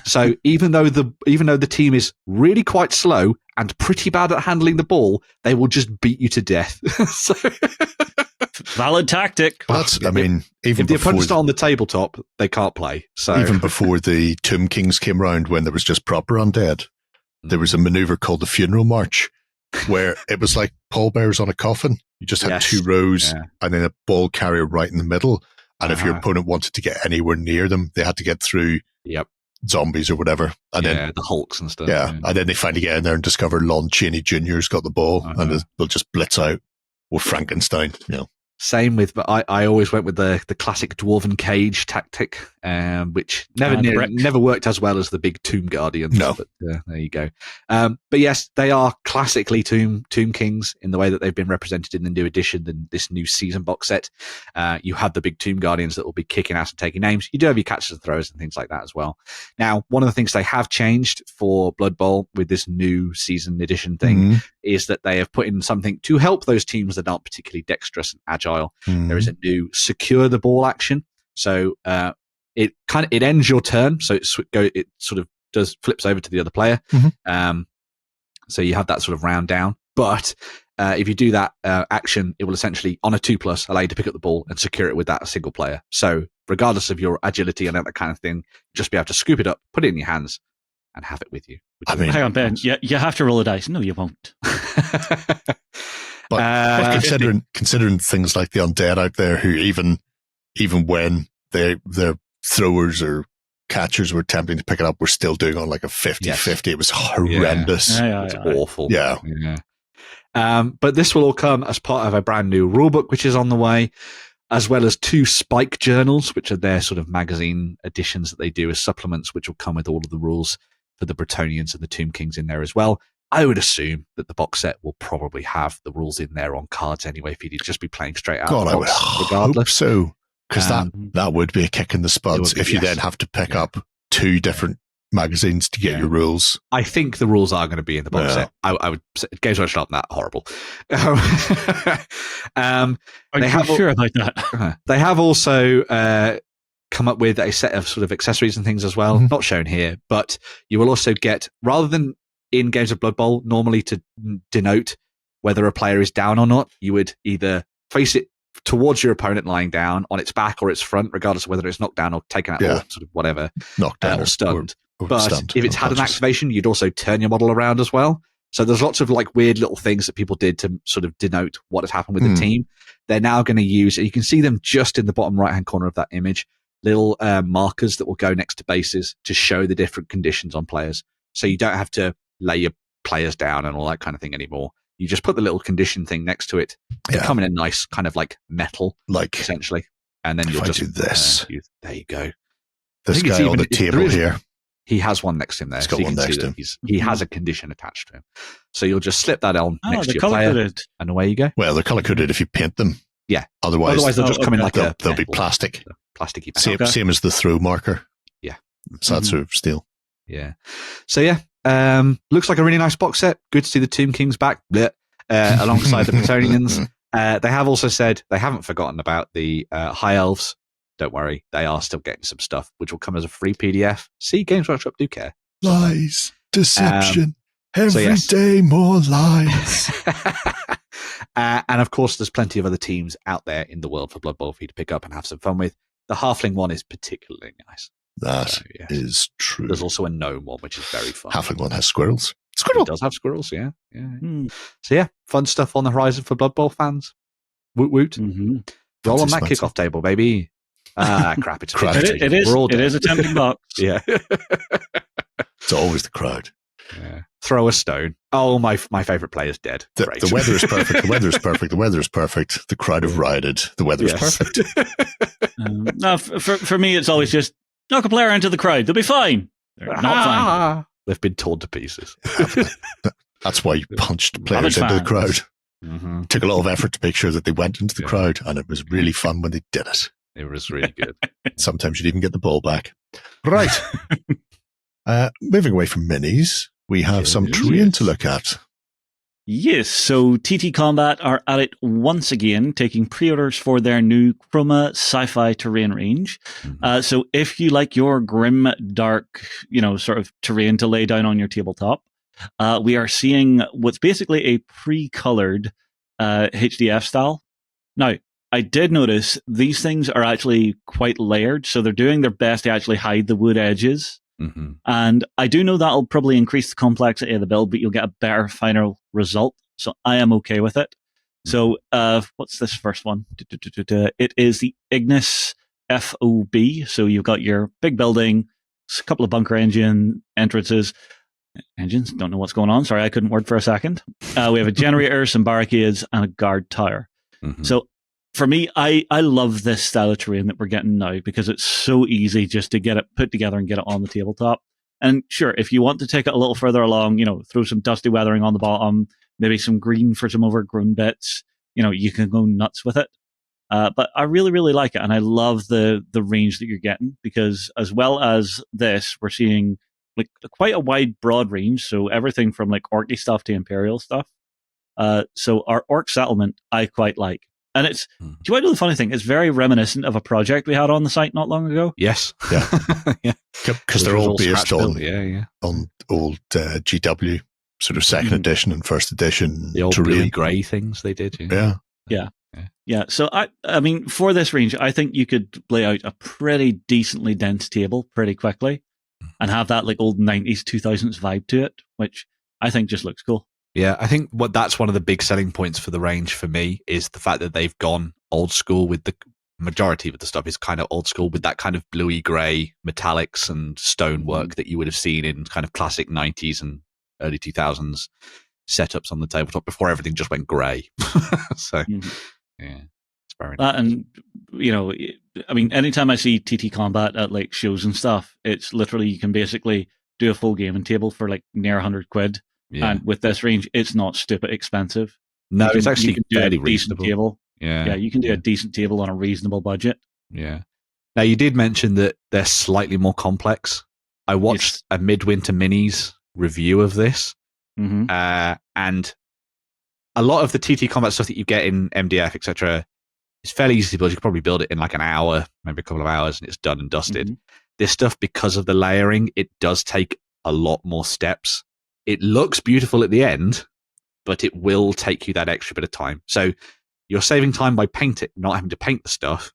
So even though the team is really quite slow and pretty bad at handling the ball, they will just beat you to death. Valid tactic. Even if the opponent's not on the tabletop, they can't play. So even before the Tomb Kings came around, when there was just proper undead, there was a maneuver called the Funeral March, where it was like pallbearers on a coffin. You just had two rows and then a ball carrier right in the middle. And if your opponent wanted to get anywhere near them, they had to get through zombies or whatever. And then the Hulks and stuff. Yeah. And then they finally get in there and discover Lon Chaney Jr.'s got the ball and they'll just blitz out. Or Frankenstein, Same with, but I always went with the classic Dwarven Cage tactic, which never worked as well as the big Tomb Guardians. No. But there you go. But yes, they are classically Tomb Kings in the way that they've been represented in the new edition, this new season box set. You have the big Tomb Guardians that will be kicking ass and taking names. You do have your catchers and throwers and things like that as well. Now, one of the things they have changed for Blood Bowl with this new season edition thing is that they have put in something to help those teams that aren't particularly dexterous and agile. There is a new secure the ball action. So it ends your turn. So it sort of flips over to the other player. So you have that sort of round down. But if you do that action, it will essentially, on a 2+, allow you to pick up the ball and secure it with that single player. So regardless of your agility and that kind of thing, just be able to scoop it up, put it in your hands, and have it with you. I mean, hang on, Ben. You have to roll a dice. No, you won't. But considering things like the undead out there, who even when their throwers or catchers were attempting to pick it up, were still doing on like a 50-50. It was horrendous. It's awful. Yeah. But this will all come as part of a brand new rulebook, which is on the way, as well as 2 Spike journals, which are their sort of magazine editions that they do as supplements, which will come with all of the rules for the Bretonnians and the Tomb Kings in there as well. I would assume that the box set will probably have the rules in there on cards anyway, for you to just be playing straight out. God, of the box, I would regardless. hope so, because that would be a kick in the spuds if you then have to pick up 2 different magazines to get your rules. I think the rules are going to be in the box set. I would say Games Workshop not that horrible. Are you sure about that? They have also come up with a set of sort of accessories and things as well, not shown here, but you will also get, rather than in games of Blood Bowl, normally to denote whether a player is down or not, you would either face it towards your opponent lying down on its back or its front, regardless of whether it's knocked down or taken out or sort of whatever, knocked down or stunned. But stunned, if it's had an activation, you'd also turn your model around as well. So there's lots of like weird little things that people did to sort of denote what has happened with the team. They're now going to use, you can see them just in the bottom right-hand corner of that image, little markers that will go next to bases to show the different conditions on players. So you don't have to lay your players down and all that kind of thing anymore. You just put the little condition thing next to it. They come in a nice kind of like metal, essentially. And then you'll just do this. There you go. This guy on the table here. He has one next to him there. He's got one next to him. He has a condition attached to him. So you'll just slip that on next to your color player, coded. and away you go. Well, they're color coded if you paint them. Yeah. Otherwise they'll just come in like they'll be plastic. Plasticky. Same as the throw marker. Yeah. So that's sort of steel. Yeah. So yeah, looks like a really nice box set. Good to see the Tomb Kings back alongside the Bretonnians. They have also said they haven't forgotten about the High Elves. Don't worry, they are still getting some stuff, which will come as a free PDF. See, Games Workshop do care. Lies, deception, every day more lies. And of course, there's plenty of other teams out there in the world for Blood Bowl for you to pick up and have some fun with. The Halfling one is particularly nice. That is true. There's also a gnome one, which is very fun. Halfling one has squirrels. It does have squirrels, yeah. So yeah, fun stuff on the horizon for Blood Bowl fans. Woot woot. Roll on that kickoff table, baby. Crap, it's it is a tempting box. Yeah. It's always the crowd. Yeah. Throw a stone. Oh, my favourite player is dead. The weather is perfect. The weather is perfect. The weather is perfect. The crowd have rioted. The weather is perfect. No, for me, it's always just knock a player into the crowd. They'll be fine. They're not fine. They've been torn to pieces. That's why you punched players into the crowd. It took a lot of effort to make sure that they went into the crowd, and it was really fun when they did it. It was really good. Sometimes you'd even get the ball back. Right. Moving away from minis, we have some terrain to look at. Yes, so TTCombat are at it once again, taking pre-orders for their new Chroma sci-fi terrain range. So if you like your grim, dark, sort of terrain to lay down on your tabletop, we are seeing what's basically a pre-colored HDF style. Now, I did notice these things are actually quite layered, so they're doing their best to actually hide the wood edges. And I do know that'll probably increase the complexity of the build, but you'll get a better final result. So I am okay with it. So what's this first one? It is the Ignis FOB. So you've got your big building, a couple of bunker engines, don't know what's going on. Sorry, I couldn't word for a second. We have a generator, some barricades, and a guard tower. So for me, I love this style of terrain that we're getting now because it's so easy just to get it put together and get it on the tabletop. And sure, if you want to take it a little further along, throw some dusty weathering on the bottom, maybe some green for some overgrown bits, you can go nuts with it. But I really, really like it. And I love the range that you're getting because as well as this, we're seeing like quite a wide, broad range. So everything from like orky stuff to imperial stuff. So our orc settlement, I quite like. And it's, do you want to know the funny thing? It's very reminiscent of a project we had on the site not long ago. Yes. Yeah. Because they're all based on old GW sort of second edition and first edition. The old blue and grey things they did. Yeah. So I mean, for this range, I think you could lay out a pretty decently dense table pretty quickly and have that like old 90s, 2000s vibe to it, which I think just looks cool. Yeah, I think that's one of the big selling points for the range for me is the fact that they've gone old school with the majority of the stuff is kind of old school with that kind of bluey grey metallics and stonework that you would have seen in kind of classic 90s and early 2000s setups on the tabletop before everything just went grey. So, yeah, it's very nice. And, you know, I mean, anytime I see TTCombat at like shows and stuff, it's literally you can basically do a full gaming table for like near £100. Yeah. And with this range, it's not stupid expensive. No, it's actually fairly reasonable. Table. Yeah, you can do a decent table on a reasonable budget. Yeah. Now, you did mention that they're slightly more complex. I watched a Midwinter Minis review of this, and a lot of the TTCombat stuff that you get in MDF, etc., is fairly easy to build. You could probably build it in like an hour, maybe a couple of hours, and it's done and dusted. This stuff, because of the layering, it does take a lot more steps. It looks beautiful at the end, but it will take you that extra bit of time. So you're saving time by not having to paint the stuff,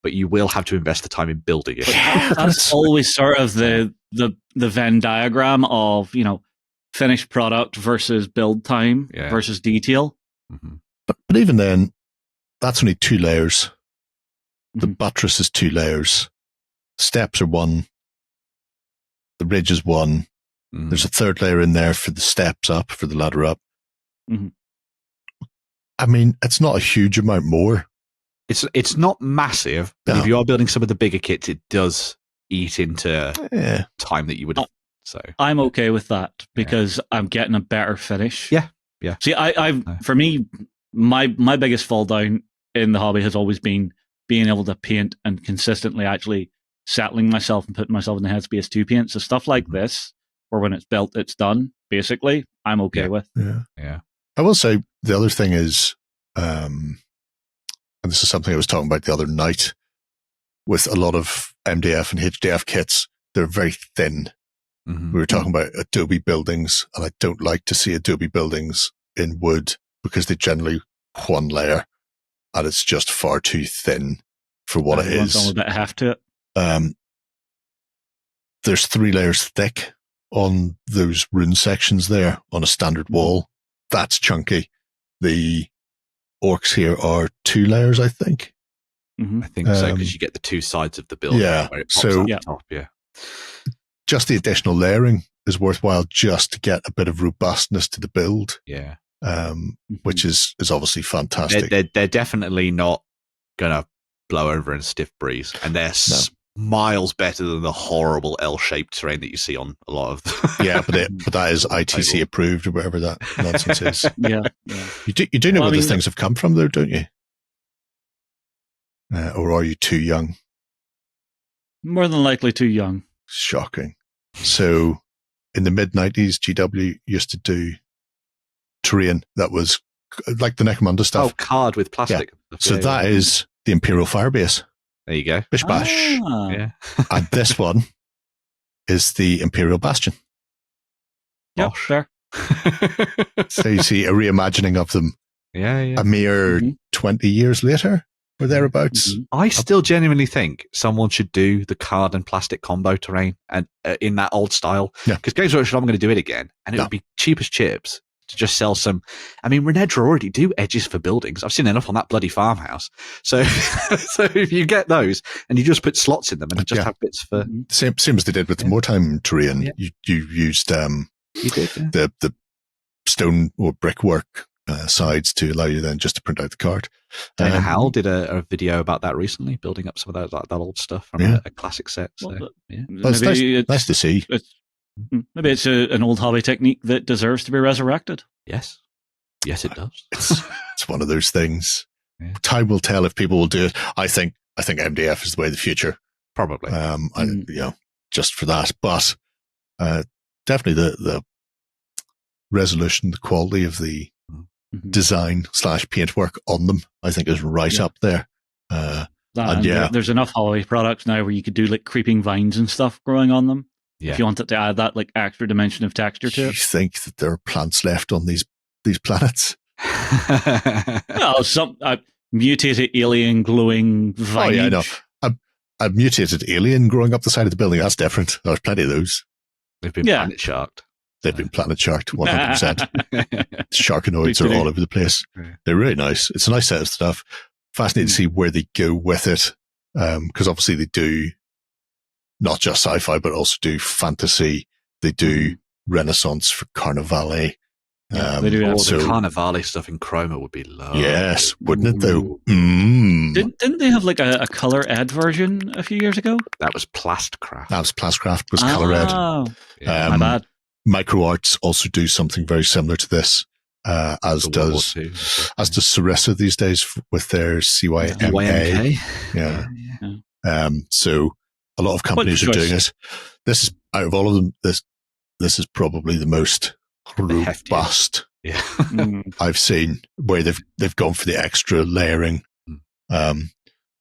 but you will have to invest the time in building it. That's always sort of the Venn diagram of, you know, finished product versus build time versus detail. But even then, that's only 2 layers. The buttress is 2 layers. Steps are 1. The ridge is 1. There's a 3rd layer in there for the steps up, for the ladder up. I mean, it's not a huge amount more. It's not massive, but if you are building some of the bigger kits, it does eat into time that you would. So I'm okay with that because I'm getting a better finish. Yeah. See, for me, my biggest fall down in the hobby has always been being able to paint and consistently actually settling myself and putting myself in the headspace to paint. So stuff like this, where when it's built, it's done. Basically, I'm okay with. Yeah. I will say the other thing is, and this is something I was talking about the other night, with a lot of MDF and HDF kits, they're very thin. We were talking about Adobe buildings, and I don't like to see Adobe buildings in wood because they generally 1 layer, and it's just far too thin for what it is. A bit of heft to it. There's 3 layers thick on those rune sections there on a standard wall. That's chunky. The orcs here are 2 layers, I think. I think so, because you get the 2 sides of the building. Yeah. Where it pops up the top, just the additional layering is worthwhile just to get a bit of robustness to the build. Yeah. Which is obviously fantastic. They're definitely not going to blow over in a stiff breeze, and they're miles better than the horrible L-shaped terrain that you see on a lot of them. but that is ITC approved or whatever that nonsense is. You do know where those things have come from, though, don't you? Or are you too young? More than likely too young. Shocking. So, in the mid-90s, GW used to do terrain that was like the Necromunda stuff. Oh, card with plastic. Yeah. So that is the Imperial Firebase. There you go. Bish bash. And this one is the Imperial Bastion. Yeah, sure. So you see a reimagining of them. A mere 20 years later or thereabouts. I still genuinely think someone should do the card and plastic combo terrain and in that old style. Because Games Workshop, I'm going to do it again, and it would be cheap as chips to just sell some. I mean, Renedra already do edges for buildings. I've seen enough on that bloody farmhouse. So, so if you get those and you just put slots in them and just have bits for same as they did with the Wartime terrain. You used the stone or brickwork sides to allow you then just to print out the card. Dana Howell did a video about that recently, building up some of that old stuff from a classic set. So, well, it's nice to see. Maybe it's an old hobby technique that deserves to be resurrected. Yes, it does. It's one of those things. Time will tell if people will do it. I think MDF is the way of the future. Probably. Just for that, but definitely the resolution, the quality of the design / paintwork on them, I think is right up there. There's enough hobby products now where you could do like creeping vines and stuff growing on them. if you wanted to add that like extra dimension of texture Do to you it. think that there are plants left on these planets? Well, some mutated alien glowing vine. Oh yeah, I know. A mutated alien growing up the side of the building. That's different. There's plenty of those. They've been planet sharked. They've been planet sharked, 100%. Sharkanoids are all over the place. Yeah. They're really nice. It's a nice set of stuff. Fascinating to see where they go with it. Because obviously they do not just sci-fi, but also do fantasy. They do Renaissance for Carnivale. They do. The Carnivale stuff in Chroma would be lovely. Yes, wouldn't it though? Didn't they have like a color ed version a few years ago? That was Plastcraft. That was Plastcraft, was color red. Yeah. My bad. MicroArts also do something very similar to this, as does Sarissa these days with their CYMA. Yeah. So a lot of companies are doing it. This is, out of all of them, this is probably the most robust I've seen, where they've gone for the extra layering.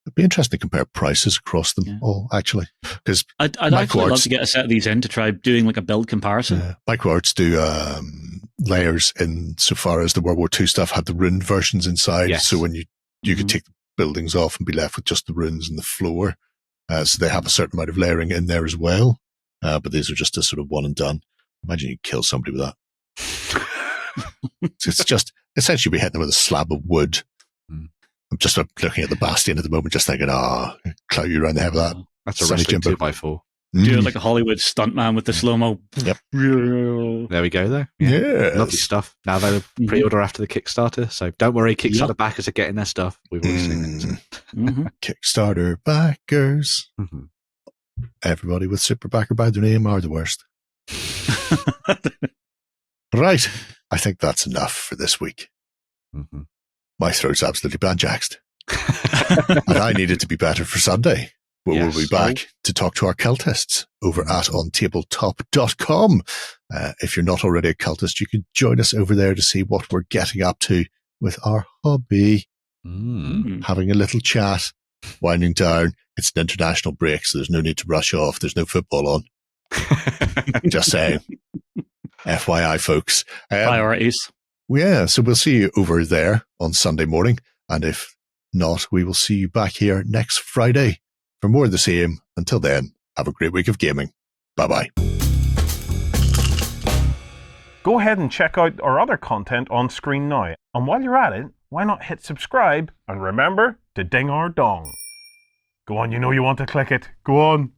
It'd be interesting to compare prices across them all, actually, because I'd actually love to get a set of these in to try doing like a build comparison. MicroArts do layers in so far as the World War II stuff had the ruined versions inside, so when you could take the buildings off and be left with just the ruins and the floor. So they have a certain amount of layering in there as well, but these are just a sort of one and done. Imagine you kill somebody with that. It's just essentially be hitting them with a slab of wood. I'm just looking at the Bastion at the moment, just thinking, clout you around the head with that. That's a wrestling 2x4. Do it like a Hollywood stuntman with the slow-mo. Yep. There we go, though. Yeah. Lovely stuff. Now they'll pre-order after the Kickstarter, so don't worry, Kickstarter backers are getting their stuff. We've already seen it. Kickstarter backers. Everybody with super backer by their name are the worst. Right. I think that's enough for this week. My throat's absolutely banjaxed. And I need it to be better for Sunday, where we'll be back to talk to our cultists over at OnTableTop.com. If you're not already a cultist, you can join us over there to see what we're getting up to with our hobby. Having a little chat, winding down. It's an international break, so there's no need to rush off. There's no football on. Just saying. FYI, folks. Priorities. Yeah, so we'll see you over there on Sunday morning. And if not, we will see you back here next Friday for more of the same. Until then, have a great week of gaming. Bye-bye. Go ahead and check out our other content on screen now. And while you're at it, why not hit subscribe and remember to ding our dong. Go on, you know you want to click it. Go on.